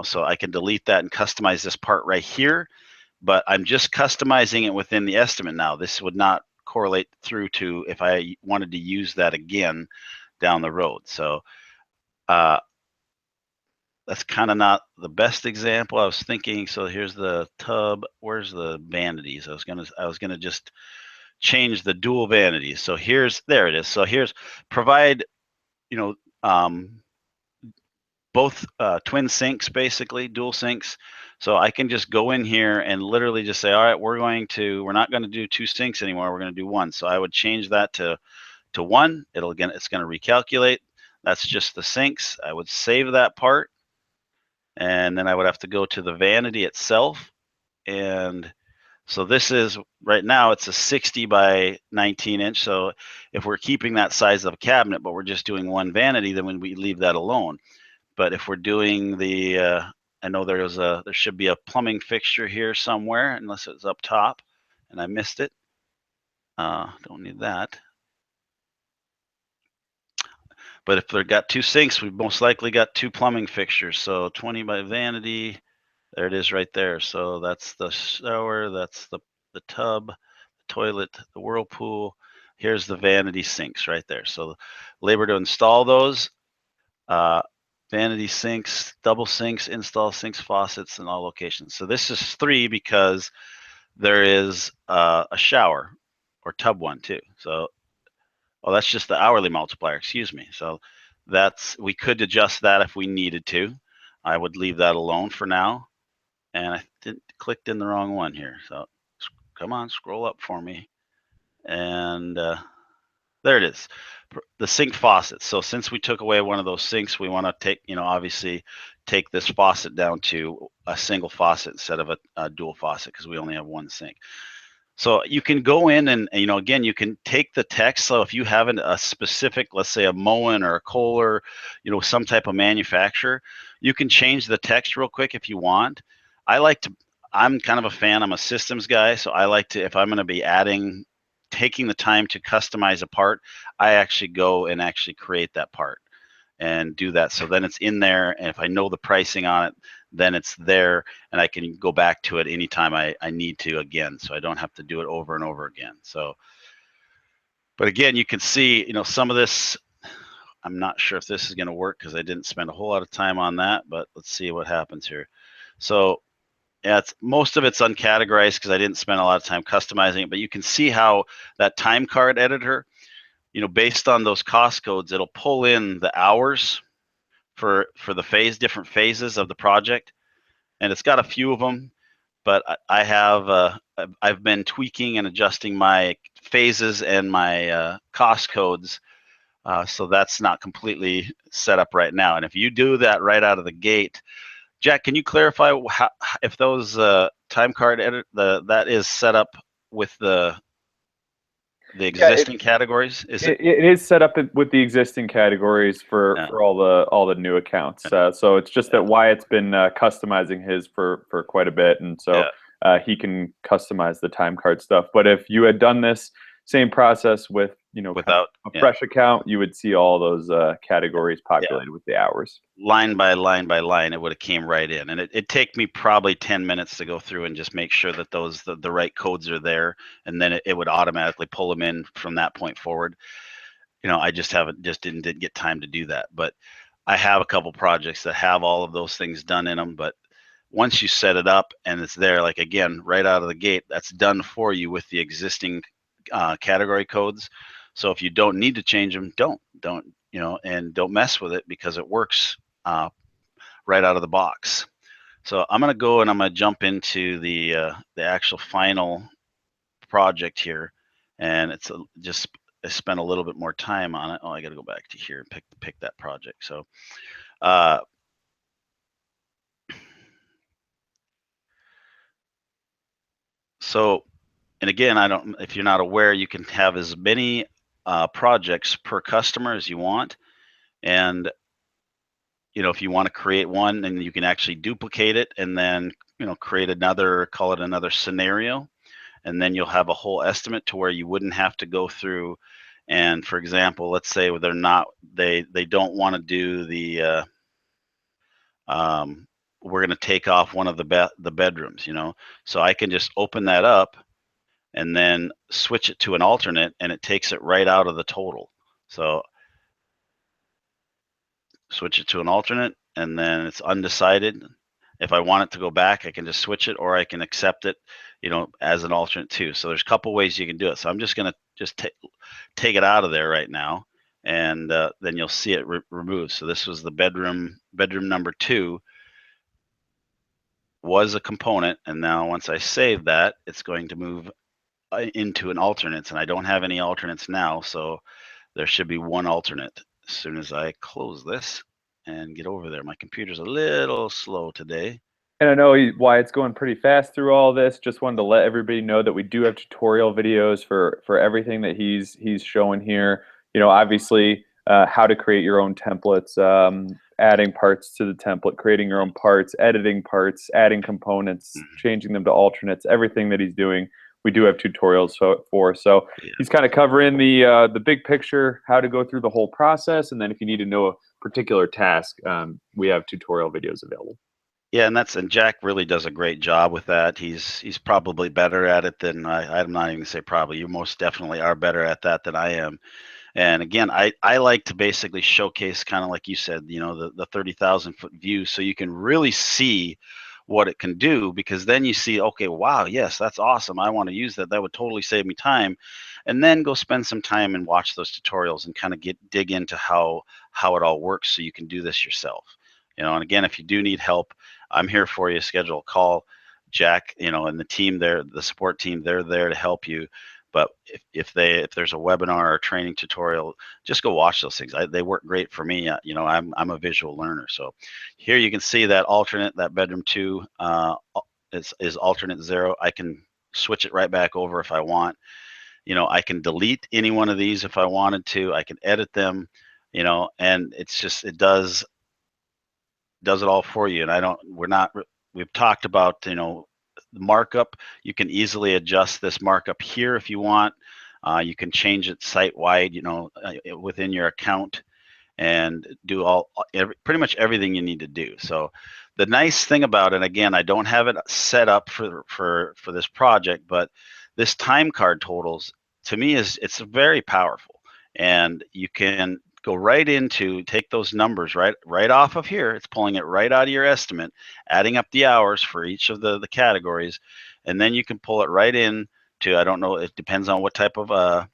so I can delete that and customize this part right here, but I'm just customizing it within the estimate now. This would not correlate through to if I wanted to use that again down the road. So that's kind of not the best example. I was thinking, so here's the tub. Where's the vanities? I was gonna just change the dual vanities. So there it is. So here's provide, you know, both twin sinks, basically dual sinks. So I can just go in here and literally just say, all right, we're not going to do 2 sinks anymore. We're going to do 1. So I would change that to 1. It's going to recalculate. That's just the sinks. I would save that part, and then I would have to go to the vanity itself. And so this is, right now, it's a 60 by 19 inch. So if we're keeping that size of a cabinet, but we're just doing 1 vanity, then when we leave that alone. But if we're doing the, I know there should be a plumbing fixture here somewhere, unless it's up top and I missed it. Don't need that. But if they've got 2 sinks, we've most likely got 2 plumbing fixtures. So 20 by vanity, there it is right there. So that's the shower, that's the tub, the toilet, the whirlpool. Here's the vanity sinks right there. So labor to install those. Vanity sinks, double sinks, install sinks, faucets in all locations. So this is 3 because there is a shower or tub one too. So, that's just the hourly multiplier, excuse me. So we could adjust that if we needed to. I would leave that alone for now. And I clicked in the wrong one here. So come on, scroll up for me. And there it is, the sink faucet. So since we took away one of those sinks, we want to take, obviously take this faucet down to a single faucet instead of a dual faucet, because we only have 1 sink. So you can go in and again, you can take the text. So if you have a specific, let's say a Moen or a Kohler, some type of manufacturer, you can change the text real quick if you want. I'm kind of a fan, I'm a systems guy, so I like to, if I'm going to be taking the time to customize a part, I actually go and actually create that part and do that. So then it's in there, and if I know the pricing on it, then it's there, and I can go back to it anytime I need to again, so I don't have to do it over and over again. So, but again, you can see, some of this, I'm not sure if this is going to work because I didn't spend a whole lot of time on that, but let's see what happens here. So yeah, most of it's uncategorized because I didn't spend a lot of time customizing it, but you can see how that time card editor, based on those cost codes, it'll pull in the hours for the different phases of the project, and it's got a few of them. But I've been tweaking and adjusting my phases and my cost codes, so that's not completely set up right now. And if you do that right out of the gate, Jack, can you clarify if those time card that is set up with the existing categories? It is set up with the existing categories for all the new accounts. So it's just that Wyatt's been customizing his for quite a bit, and so he can customize the time card stuff. But if you had done this same process with without a fresh account, you would see all those categories populated with the hours. Line by line by line, it would have came right in, and it'd take me probably 10 minutes to go through and just make sure that the right codes are there, and then it would automatically pull them in from that point forward. I didn't get time to do that, but I have a couple projects that have all of those things done in them. But once you set it up and it's there, like again, right out of the gate, that's done for you with the existing category codes. So if you don't need to change them, don't and don't mess with it, because it works right out of the box. So I'm going to go and I'm going to jump into the actual final project here, and it's just I spent a little bit more time on it. Oh, I got to go back to here and pick that project. So and again, if you're not aware, you can have as many projects per customer as you want. And if you want to create one, then you can actually duplicate it and then create another, call it another scenario, and then you'll have a whole estimate to where you wouldn't have to go through. And for example, let's say they don't want to do the we're going to take off one of the bedrooms, so I can just open that up and then switch it to an alternate, and it takes it right out of the total. So switch it to an alternate, and then it's undecided. If I want it to go back, I can just switch it, or I can accept it, as an alternate too. So there's a couple ways you can do it. So I'm just going to just take it out of there right now, and then you'll see it removed. So this was the bedroom number 2 was a component, and now once I save that, it's going to move into an alternates, and I don't have any alternates now, so there should be one alternate as soon as I close this and get over there. My computer's a little slow today. And I know why it's going pretty fast through all this. Just wanted to let everybody know that we do have tutorial videos for everything that he's showing here. Obviously, how to create your own templates, adding parts to the template, creating your own parts, editing parts, adding components, changing them to alternates. Everything that he's doing, we do have tutorials for. So Yeah. he's kind of covering the big picture, how to go through the whole process, and then if you need to know a particular task, we have tutorial videos available. Yeah, and Jack really does a great job with that. He's probably better at it than I'm not even gonna say probably. You most definitely are better at that than I am. And again, I like to basically showcase, kind of like you said, the 30,000-foot view, so you can really see what it can do, because then you see, okay, wow, yes, that's awesome. I want to use that. That would totally save me time. And then go spend some time and watch those tutorials and kind of dig into how it all works, so you can do this yourself. And again, if you do need help, I'm here for you. Schedule a call. Jack, and the team there, the support team, they're there to help you. But if there's a webinar or a training tutorial, just go watch those things. They work great for me. I'm a visual learner. So here you can see that alternate, that bedroom 2 is alternate 0. I can switch it right back over if I want. I can delete any one of these if I wanted to. I can edit them, and it's just, it does it all for you. And we've talked about, the markup. You can easily adjust this markup here if you want. You can change it site-wide, within your account, and do pretty much everything you need to do. So the nice thing about it, again, I don't have it set up for this project, but this time card totals, to me, it's very powerful. And you can go right into, take those numbers right off of here. It's pulling it right out of your estimate, adding up the hours for each of the categories, and then you can pull it right in to, I don't know, it depends on what type of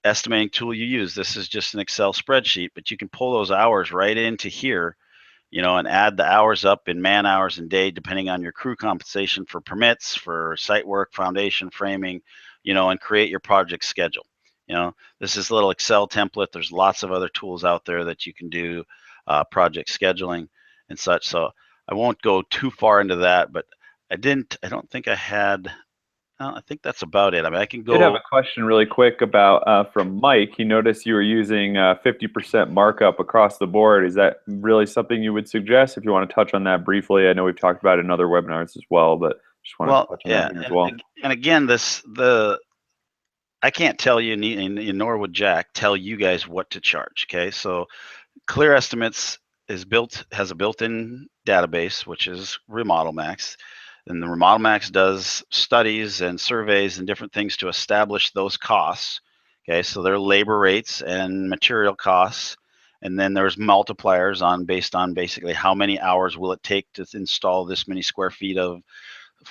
estimating tool you use. This is just an Excel spreadsheet, but you can pull those hours right into here, and add the hours up in man hours and day, depending on your crew compensation for permits, for site work, foundation, framing, and create your project schedule. This is a little Excel template. There's lots of other tools out there that you can do project scheduling and such. So I won't go too far into that, but I don't think I had, I think that's about it. I mean, I can Did have go. a question really quick about from Mike. He noticed you were using 50% markup across the board. Is that really something you would suggest? If you want to touch on that briefly, I know we've talked about it in other webinars as well, but just wanted to Well, touch on yeah, that here as well. and again, I can't tell you, and nor would Jack tell you guys what to charge. Okay, so Clear Estimates has a built-in database, which is Remodel Max, and the Remodel Max does studies and surveys and different things to establish those costs. Okay, so there are labor rates and material costs, and then there's multipliers based on basically how many hours will it take to install this many square feet of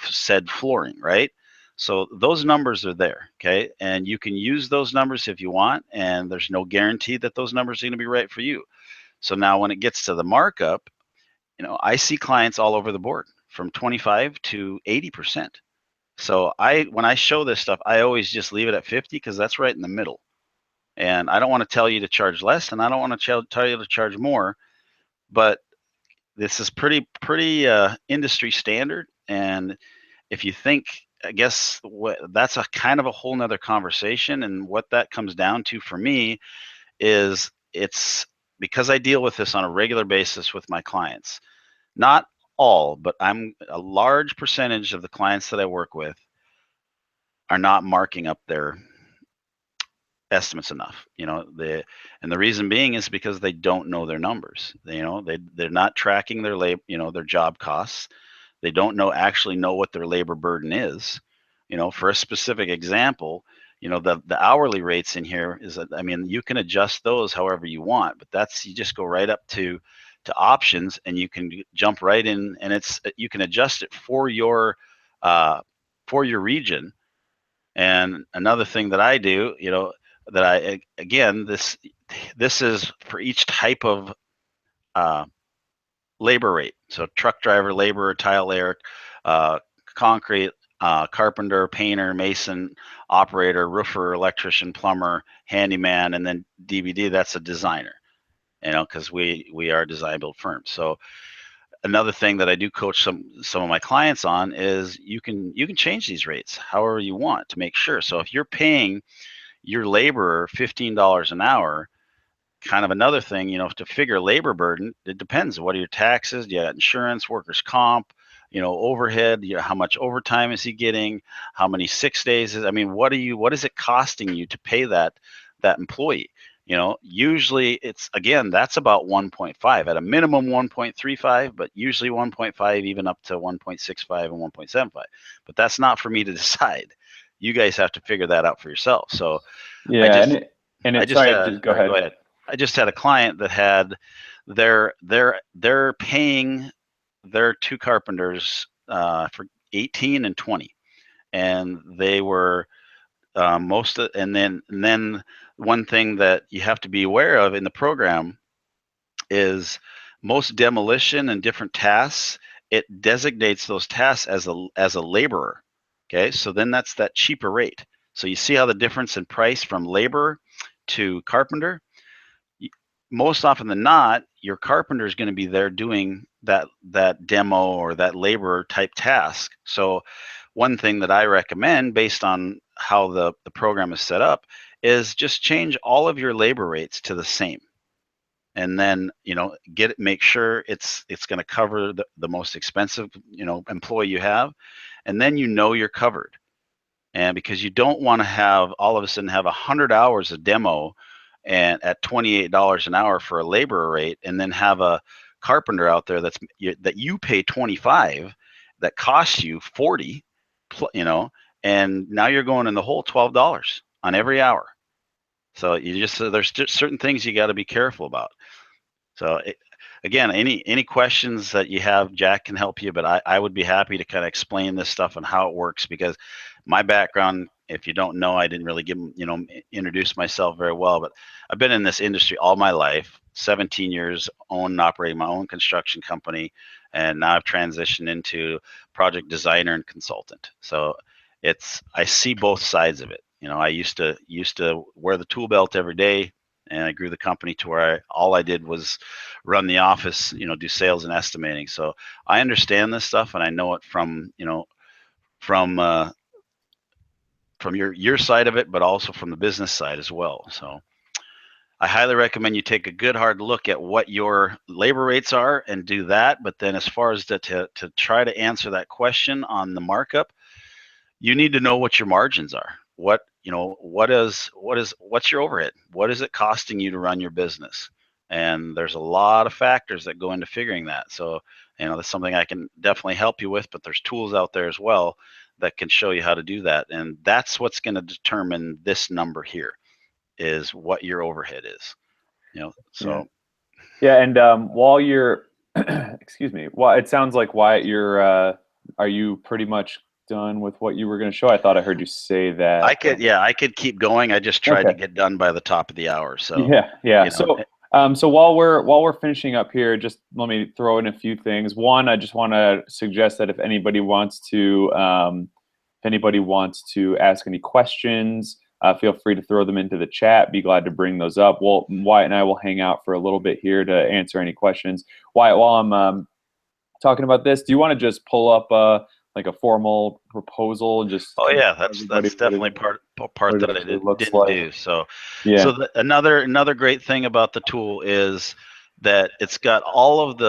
said flooring, right? So those numbers are there, okay? And you can use those numbers if you want, and there's no guarantee that those numbers are going to be right for you. So now when it gets to the markup, I see clients all over the board from 25 to 80%. So when I show this stuff, I always just leave it at 50, because that's right in the middle. And I don't want to tell you to charge less, and I don't want to tell you to charge more, but this is pretty industry standard. And if you think, I guess that's a kind of a whole nother conversation. And what that comes down to for me is, it's because I deal with this on a regular basis with my clients. Not all, but a large percentage of the clients that I work with are not marking up their estimates enough. And the reason being is because they don't know their numbers. They're not tracking their their job costs. They don't actually know what their labor burden is. For a specific example, the hourly rates in here is, I mean, you can adjust those however you want, but you just go right up to to options, and you can jump right in, and you can adjust it for your region. And another thing that I do, that again, this is for each type of labor rate. So truck driver, laborer, tile layer, concrete, carpenter, painter, mason, operator, roofer, electrician, plumber, handyman, and then DVD, that's a designer, because we are a design build firm. So another thing that I do coach some of my clients on is you can change these rates however you want to make sure. So if you're paying your laborer $15 an hour, kind of another thing, to figure labor burden, it depends. What are your taxes? Do you got insurance, workers' comp, overhead? How much overtime is he getting? How many 6 days I mean, what is it costing you to pay that employee? Usually it's, again, that's about 1.5 at a minimum 1.35, but usually 1.5, even up to 1.65 and 1.75. But that's not for me to decide. You guys have to figure that out for yourself. So Yeah, sorry, go ahead. Go ahead. I just had a client that had they're paying their two carpenters for 18 and 20, and they were and then one thing that you have to be aware of in the program is most demolition and different tasks, it designates those tasks as a laborer. Okay, so then that's that cheaper rate. So you see how the difference in price from labor to carpenter. Most often than not, your carpenter is going to be there doing that demo or that labor type task. So one thing that I recommend, based on how the program is set up, is just change all of your labor rates to the same, and then make sure it's going to cover the most expensive employee you have, and then you're covered. And because you don't want to have all of a sudden have 100 hours of demo and at $28 an hour for a laborer rate, and then have a carpenter out there that you pay 25 that costs you 40, and now you're going in the whole $12 on every hour. So there's just certain things you got to be careful about. So again, any questions that you have, Jack can help you, but I would be happy to kind of explain this stuff and how it works, because my background, if you don't know, I didn't really introduce myself very well, but I've been in this industry all my life, 17 years, and operating my own construction company, and now I've transitioned into project designer and consultant. So I see both sides of it. I used to wear the tool belt every day, and I grew the company to where all I did was run the office, do sales and estimating. So I understand this stuff, and I know it from your side of it, but also from the business side as well. So I highly recommend you take a good hard look at what your labor rates are and do that. But then as far as to try to answer that question on the markup, you need to know what your margins are. What's your overhead? What is it costing you to run your business? And there's a lot of factors that go into figuring that. So, that's something I can definitely help you with, but there's tools out there as well that can show you how to do that. And that's what's going to determine this number here, is what your overhead is. So. Yeah, and while you're, excuse me, well, it sounds like, Wyatt, are you pretty much done with what you were going to show? I thought I heard you say that. I could keep going. I just tried to get done by the top of the hour. So yeah. So while we're finishing up here, just let me throw in a few things. One, I just want to suggest that if anybody wants to ask any questions, feel free to throw them into the chat. Be glad to bring those up. Well, Wyatt and I will hang out for a little bit here to answer any questions. Wyatt, while I'm talking about this, do you want to just pull up like a formal proposal and just? Oh yeah, that's definitely part that I didn't do. So yeah. So another great thing about the tool is that it's got all of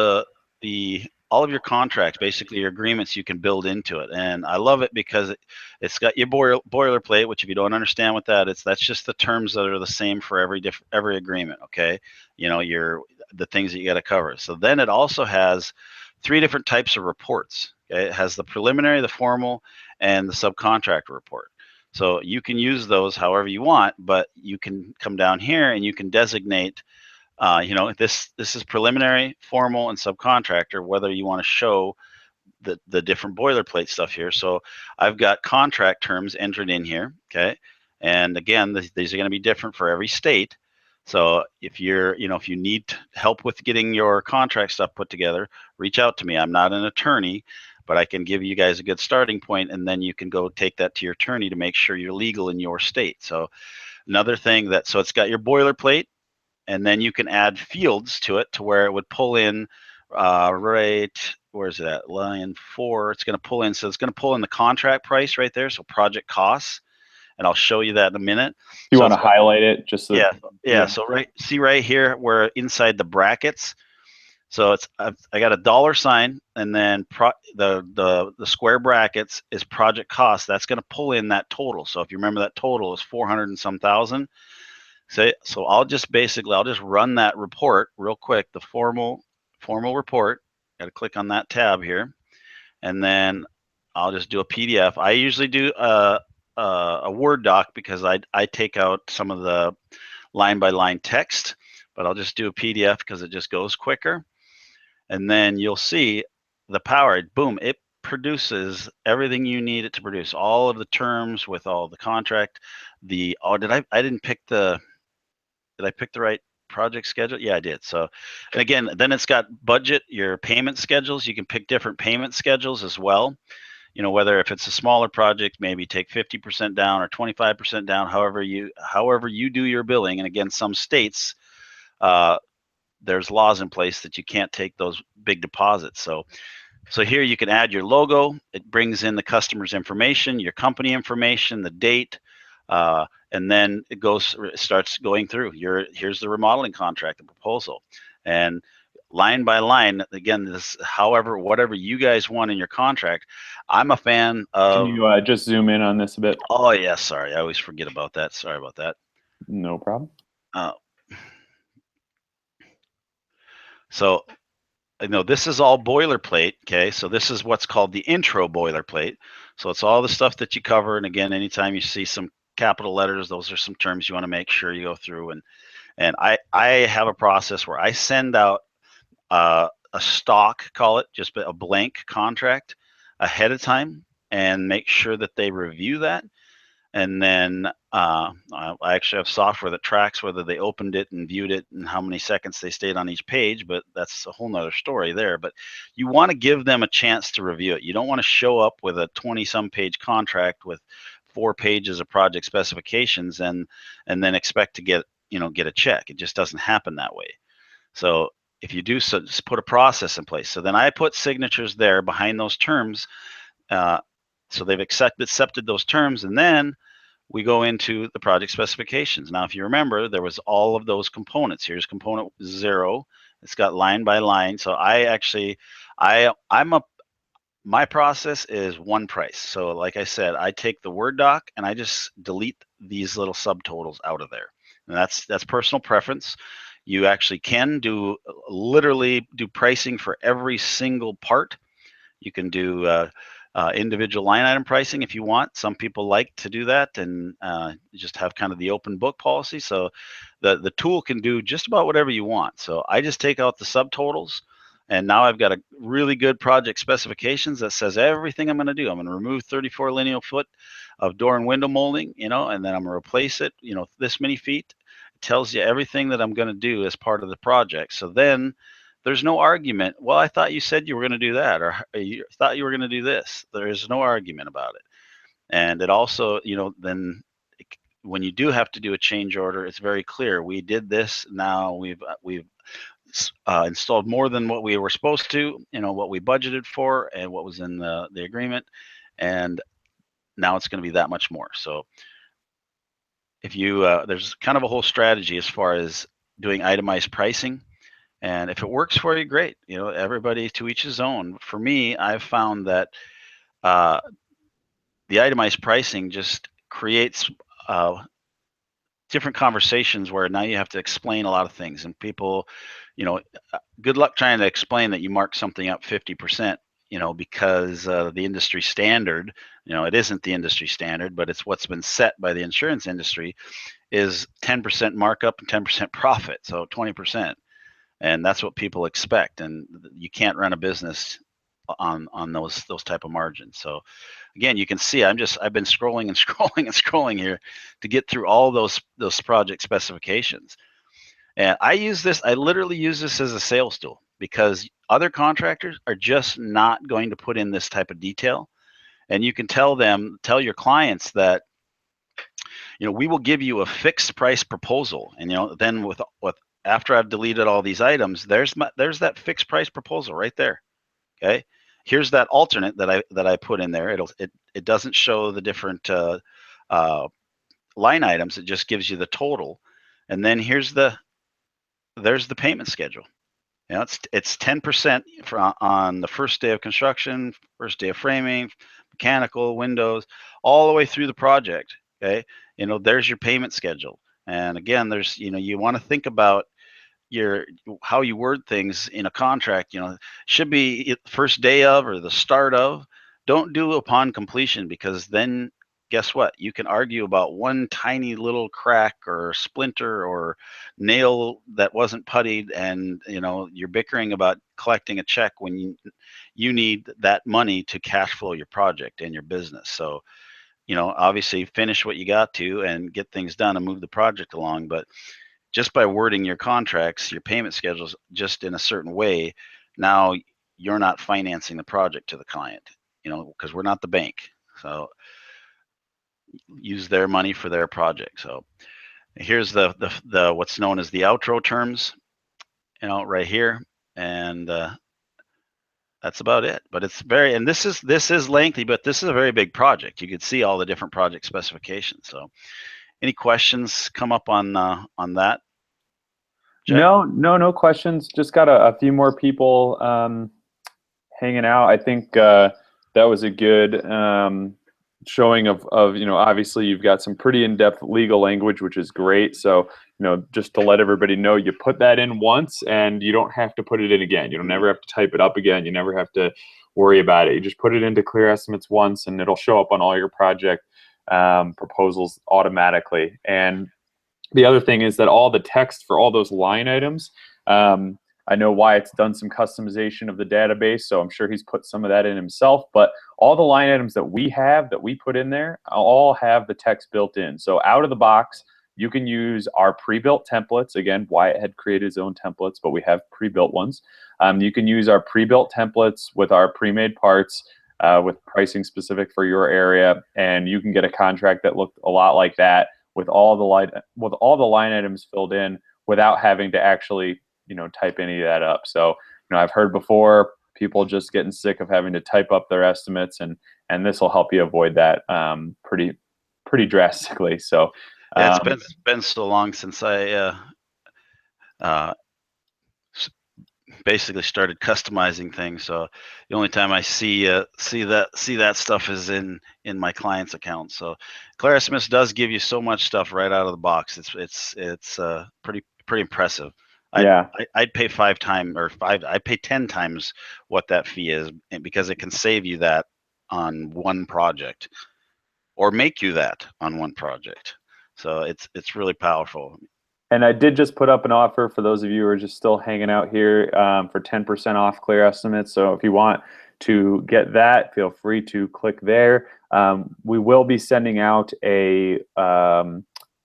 your contracts, basically your agreements, you can build into it. And I love it because it's got your boilerplate, which if you don't understand what that is, that's just the terms that are the same for every agreement. Okay, the things that you got to cover. So then it also has 3 different types of reports. Okay? It has the preliminary, the formal, and the subcontractor report. So you can use those however you want, but you can come down here and you can designate This is preliminary, formal, and subcontractor, whether you want to show the different boilerplate stuff here. So I've got contract terms entered in here, okay? And again, these are going to be different for every state. So if if you need help with getting your contract stuff put together, reach out to me. I'm not an attorney, but I can give you guys a good starting point, and then you can go take that to your attorney to make sure you're legal in your state. So another thing so it's got your boilerplate, and then you can add fields to it to where it would pull in right, where's it at, line 4, it's going to pull in, so it's going to pull in the contract price right there, so project costs, and I'll show you that in a minute. You So want to highlight it just so yeah, so see right here where inside the brackets, so I got a dollar sign, and then the square brackets is project cost. That's going to pull in that total. So if you remember, that total is 400 and some thousand. So I'll just run that report real quick, the formal report. Got to click on that tab here, and then I'll just do a PDF. I usually do a Word doc because I take out some of the line by line text, but I'll just do a PDF because it just goes quicker. And then you'll see the power, boom, it produces everything you need it to produce, all of the terms with all the contract. Did I pick the right project schedule? Yeah, I did. So, and again, then it's got budget, your payment schedules. You can pick different payment schedules as well. Whether if it's a smaller project, maybe take 50% down or 25% down, however you do your billing. And again, some states, there's laws in place that you can't take those big deposits. So here you can add your logo. It brings in the customer's information, your company information, the date, and then it starts going through. Here's the remodeling contract, the proposal, and line by line. Again, whatever you guys want in your contract. I'm a fan of. Can you just zoom in on this a bit? Oh yeah, sorry, I always forget about that. Sorry about that. No problem. So this is all boilerplate, okay? So this is what's called the intro boilerplate. So it's all the stuff that you cover. And again, anytime you see some capital letters, those are some terms you want to make sure you go through. And I have a process where I send out a stock, call it just a blank contract ahead of time, and make sure that they review that. And then I actually have software that tracks whether they opened it and viewed it and how many seconds they stayed on each page, but that's a whole nother story there. But you want to give them a chance to review it. You don't want to show up with a 20-some page contract with 4 pages of project specifications and then expect to get a check. It just doesn't happen that way. So if you do, so just put a process in place. So then I put signatures there behind those terms. So they've accepted those terms, and then we go into the project specifications. Now, if you remember, there was all of those components. Here's component 0. It's got line by line. So my process is one price. So like I said, I take the Word doc and I just delete these little subtotals out of there. And that's personal preference. You actually can literally do pricing for every single part. You can do individual line item pricing if you want. Some people like to do that and just have kind of the open book policy. So the tool can do just about whatever you want. So I just take out the subtotals, and now I've got a really good project specifications that says everything I'm going to do. I'm going to remove 34 lineal foot of door and window molding, and then I'm going to replace it, this many feet. It tells you everything that I'm going to do as part of the project. So then there's no argument. Well, I thought you said you were going to do that, or you thought you were going to do this. There is no argument about it. And it also, then when you do have to do a change order, it's very clear. We did this. Now we've installed more than what we were supposed to, what we budgeted for and what was in the agreement. And now it's going to be that much more. So if you, there's kind of a whole strategy as far as doing itemized pricing. And if it works for you, great. Everybody to each his own. For me, I've found that the itemized pricing just creates different conversations where now you have to explain a lot of things, and people, good luck trying to explain that you mark something up 50%, because the industry standard, it isn't the industry standard, but it's what's been set by the insurance industry. is 10% markup and 10% profit, so 20%. And that's what people expect, and you can't run a business on those type of margins. So again, you can see I've been scrolling and scrolling and scrolling here to get through all those project specifications. And I literally use this as a sales tool, because other contractors are just not going to put in this type of detail. And you can tell your clients that, we will give you a fixed price proposal. And, then with after I've deleted all these items, there's that fixed price proposal right there. Okay. Here's that alternate that I put in there. It doesn't show the different line items. It just gives you the total. And then there's the payment schedule. It's 10% on the first day of construction, first day of framing, mechanical, windows, all the way through the project. Okay, there's your payment schedule. And again, there's you want to think about how you word things in a contract. Should be first day of or the start of. Don't do upon completion, because then guess what? You can argue about one tiny little crack or splinter or nail that wasn't puttied, and you're bickering about collecting a check when you need that money to cash flow your project and your business. So obviously finish what you got to and get things done and move the project along. But just by wording your contracts, your payment schedules just in a certain way, now you're not financing the project to the client, because we're not the bank. So use their money for their project. So here's the what's known as the outro terms, right here. And that's about it. But it's and this is lengthy, but this is a very big project. You could see all the different project specifications. So any questions come up on that? Jack? No questions. Just got a few more people hanging out. I think that was a good showing of obviously you've got some pretty in-depth legal language, which is great. So just to let everybody know, you put that in once and you don't have to put it in again. You don't never have to type it up again. You never have to worry about it. You just put it into Clear Estimates once, and it'll show up on all your project proposals automatically. And the other thing is that all the text for all those line items, I know Wyatt's done some customization of the database, so I'm sure he's put some of that in himself. But all the line items that we put in there, all have the text built in. So out of the box, you can use our pre-built templates. Again, Wyatt had created his own templates, but we have pre-built ones. You can use our pre-built templates with our pre-made parts, with pricing specific for your area, and you can get a contract that looked a lot like that, with all the line items filled in, without having to actually type any of that up. So I've heard before people just getting sick of having to type up their estimates, and this will help you avoid that pretty drastically. So yeah, it's been so long since I basically started customizing things. So the only time I see that stuff is in my client's account. So Clear Estimates does give you so much stuff right out of the box. It's pretty impressive. yeah. I'd pay 10 times what that fee is, because it can save you that on one project, or make you that on one project. So it's really powerful. And I did just put up an offer for those of you who are just still hanging out here, for 10% off Clear Estimates. So if you want to get that, feel free to click there. We will be sending out a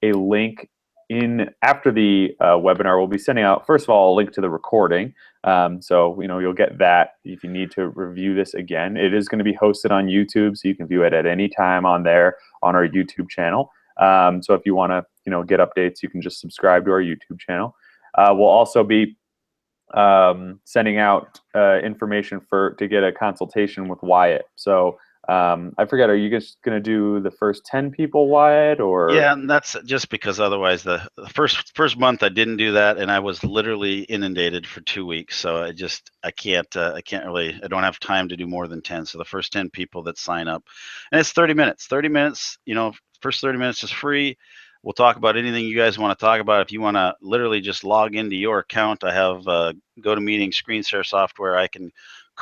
link in after the webinar. We'll be sending out, first of all, a link to the recording. So you'll get that if you need to review this again. It is going to be hosted on YouTube, so you can view it at any time on there on our YouTube channel. So if you want to get updates, you can just subscribe to our YouTube channel. We'll also be sending out information to get a consultation with Wyatt. So I forget, are you just going to do the first 10 people, Wyatt, or? Yeah, and that's just because otherwise the first month I didn't do that, and I was literally inundated for 2 weeks. So I can't really, I don't have time to do more than 10. So the first 10 people that sign up, and it's 30 minutes. 30 minutes, first 30 minutes is free. We'll talk about anything you guys want to talk about. If you want to literally just log into your account, I have GoToMeeting screen share software. I can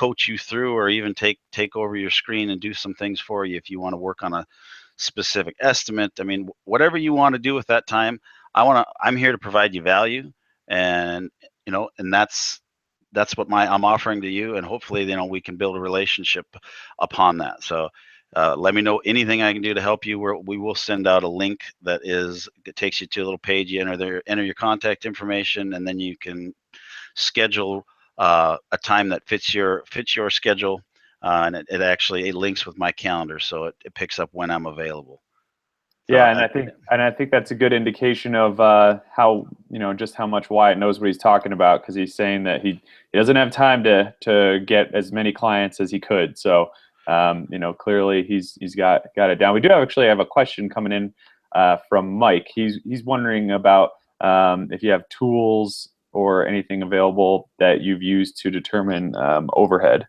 coach you through, or even take over your screen and do some things for you if you want to work on a specific estimate. I mean, whatever you want to do with that time, I'm here to provide you value, and and that's what I'm offering to you, and hopefully, we can build a relationship upon that. So let me know anything I can do to help you. We will send out a link that takes you to a little page. You enter your contact information, and then you can schedule a time that fits your schedule, and it actually links with my calendar, so it picks up when I'm available. So Yeah, and I think that's a good indication of how just how much Wyatt knows what he's talking about, because he's saying that he doesn't have time to get as many clients as he could. So clearly he's got it down. We do actually have a question coming in from Mike. He's wondering about if you have tools or anything available that you've used to determine overhead.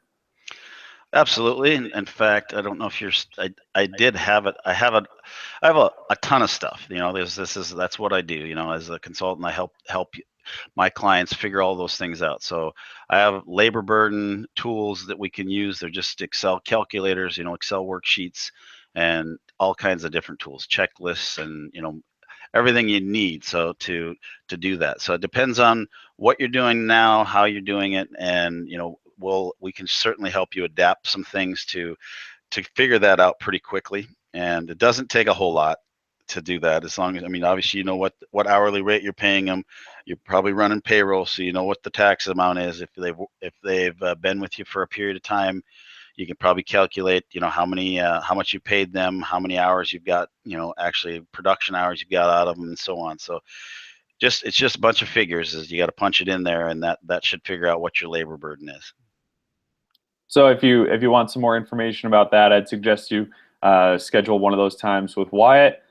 Absolutely. In fact, I don't know if I did have it. I have a ton of stuff. That's what I do. As a consultant, I help my clients figure all those things out. So I have labor burden tools that we can use. They're just Excel calculators, Excel worksheets, and all kinds of different tools, checklists, and everything you need to do that. So it depends on what you're doing now, how you're doing it, and we can certainly help you adapt some things to figure that out pretty quickly. And it doesn't take a whole lot to do that, as long as, obviously you know what hourly rate you're paying them. You're probably running payroll, so you know what the tax amount is. If they've been with you for a period of time, you can probably calculate, how much you paid them, how many hours you've got, actually production hours you've got out of them, and so on. So it's just a bunch of figures. Is you got to punch it in there, and that should figure out what your labor burden is. So if you want some more information about that, I'd suggest you schedule one of those times with Wyatt.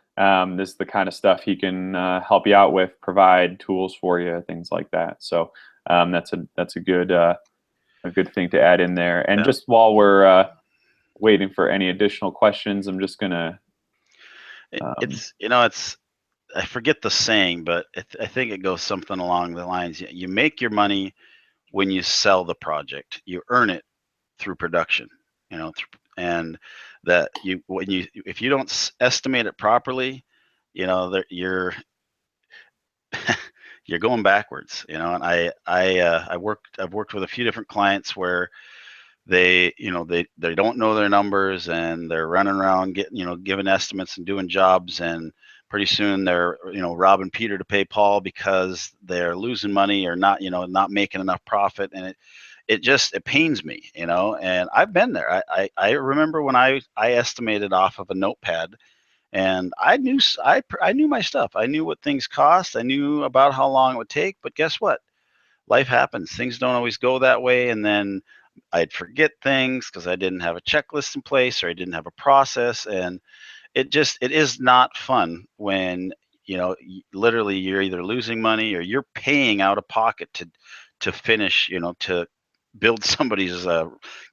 This is the kind of stuff he can help you out with, provide tools for you, things like that. So that's a good thing to add in there. And just while we're waiting for any additional questions, I'm just gonna. It's I forget the saying, but I think it goes something along the lines: you make your money when you sell the project. You earn it through production. And that if you don't estimate it properly, that you're you're going backwards. And I've worked with a few different clients where they don't know their numbers, and they're running around giving estimates and doing jobs, and pretty soon they're robbing Peter to pay Paul, because they're losing money or not making enough profit. And it pains me, and I've been there. I remember when I estimated off of a notepad, and I knew my stuff. I knew what things cost. I knew about how long it would take. But guess what? Life happens. Things don't always go that way. And then I'd forget things because I didn't have a checklist in place, or I didn't have a process. And it is not fun when literally you're either losing money or you're paying out of pocket to finish, to build somebody's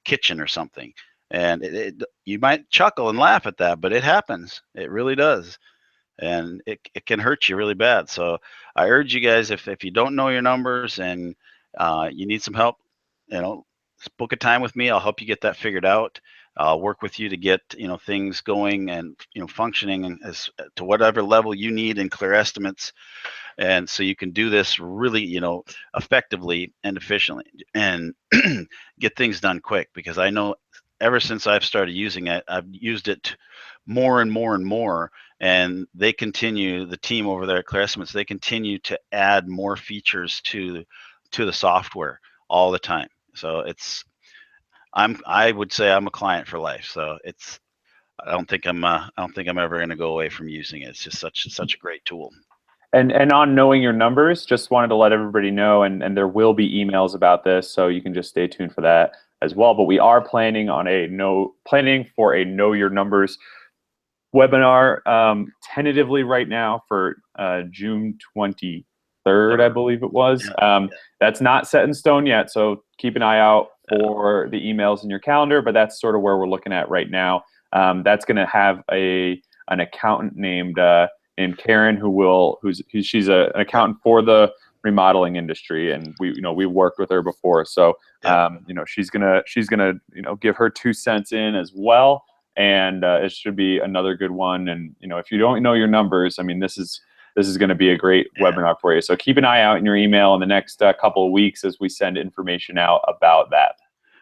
kitchen or something. And you might chuckle and laugh at that, but it happens. It really does. And it can hurt you really bad. So I urge you guys, if you don't know your numbers and you need some help, book a time with me. I'll help you get that figured out. I'll work with you to get things going and functioning as to whatever level you need in clear estimates, and so you can do this really effectively and efficiently, and get things done quick. Because I know ever since I've started using it, I've used it more and more and more, and the team over there at Clear Estimates, they continue to add more features to the software all the time. So I would say I'm a client for life. So I don't think I'm ever going to go away from using it. It's just such a great tool. And on knowing your numbers, just wanted to let everybody know, and there will be emails about this, so you can just stay tuned for that as well. But we are planning for a Know Your Numbers webinar, tentatively right now for June 23rd, I believe it was. That's not set in stone yet, so keep an eye out for the emails in your calendar. But that's sort of where we're looking at right now. That's going to have an accountant named Karen, she's an accountant for the remodeling industry, and we worked with her before, so she's gonna give her 2 cents in as well, and it should be another good one. And if you don't know your numbers, I mean, this is going to be a great webinar for you. So keep an eye out in your email in the next couple of weeks as we send information out about that.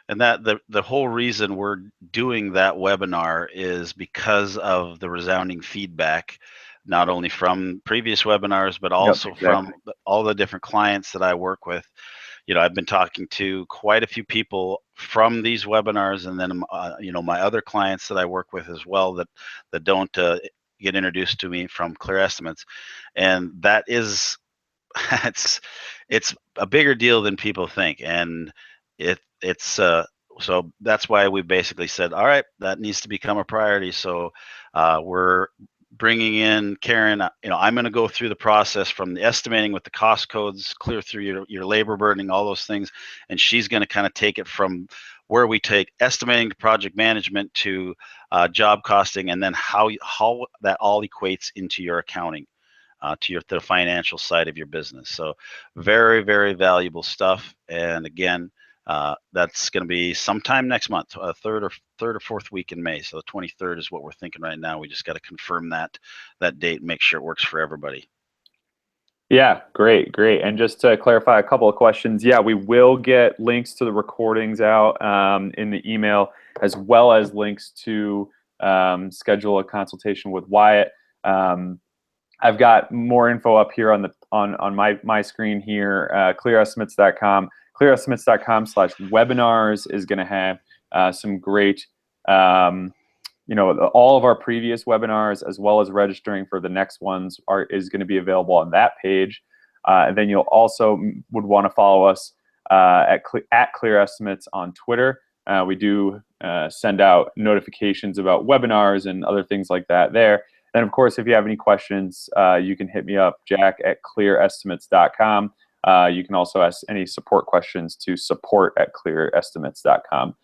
And that the whole reason we're doing that webinar is because of the resounding feedback, not only from previous webinars, but also from all the different clients that I work with. I've been talking to quite a few people from these webinars, and then my other clients that I work with as well that don't get introduced to me from Clear Estimates, and that is it's a bigger deal than people think, and it's so that's why we basically said, all right, that needs to become a priority. So we're bringing in Karen. I'm going to go through the process from the estimating with the cost codes, clear through your labor burdening, all those things, and she's going to kind of take it from where we take estimating to project management to job costing, and then how that all equates into your accounting. To the financial side of your business. So very, very valuable stuff. And again, that's going to be sometime next month, third or fourth week in May. So the 23rd is what we're thinking right now. We just got to confirm that date and make sure it works for everybody. Yeah, great. And just to clarify a couple of questions, yeah, we will get links to the recordings out in the email, as well as links to schedule a consultation with Wyatt. I've got more info up here on my screen here, clearestimates.com. Clearestimates.com/webinars is going to have some great, all of our previous webinars, as well as registering for the next ones is going to be available on that page. And then you'll also would want to follow us at Clear Estimates on Twitter. We do send out notifications about webinars and other things like that there. And of course, if you have any questions, you can hit me up, Jack, at clearestimates.com. You can also ask any support questions to support@clearestimates.com.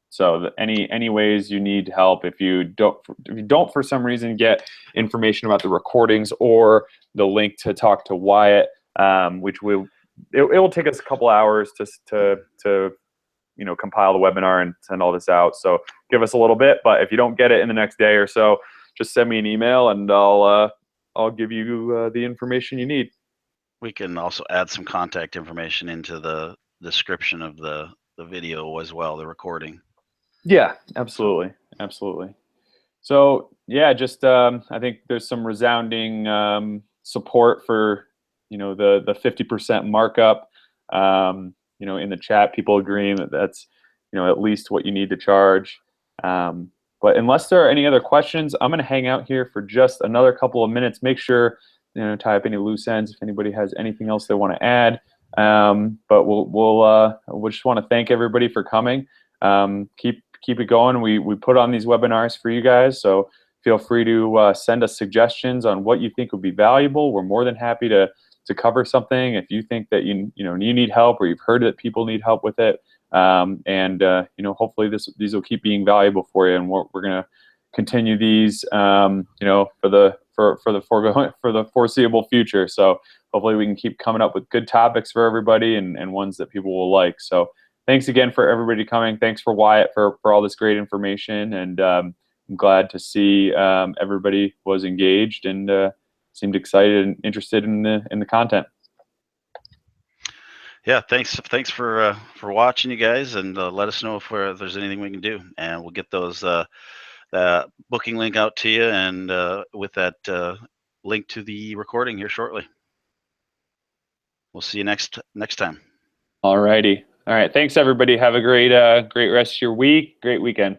So any ways you need help, if you don't for some reason get information about the recordings or the link to talk to Wyatt, which it will take us a couple hours to compile the webinar and send all this out. So give us a little bit, but if you don't get it in the next day or so, just send me an email and I'll give you the information you need. We can also add some contact information into the description of the video as well, the recording. Yeah, absolutely. So yeah, just I think there's some resounding support for the 50% markup. In the chat, people agreeing that's at least what you need to charge. But unless there are any other questions, I'm going to hang out here for just another couple of minutes. Make sure tie up any loose ends if anybody has anything else they want to add. But we'll just want to thank everybody for coming. Keep it going. We put on these webinars for you guys, so feel free to send us suggestions on what you think would be valuable. We're more than happy to cover something if you think that you need help, or you've heard that people need help with it. Hopefully these will keep being valuable for you, and we're going to continue these for the foreseeable future. So hopefully we can keep coming up with good topics for everybody and ones that people will like. So thanks again for everybody coming. Thanks for Wyatt for all this great information, and I'm glad to see everybody was engaged and seemed excited and interested in the content. Yeah, thanks for watching, you guys, and let us know if there's anything we can do, and we'll get those booking link out to you, and with that link to the recording here shortly. We'll see you next time. All righty. All right. Thanks, everybody. Have a great rest of your week. Great weekend.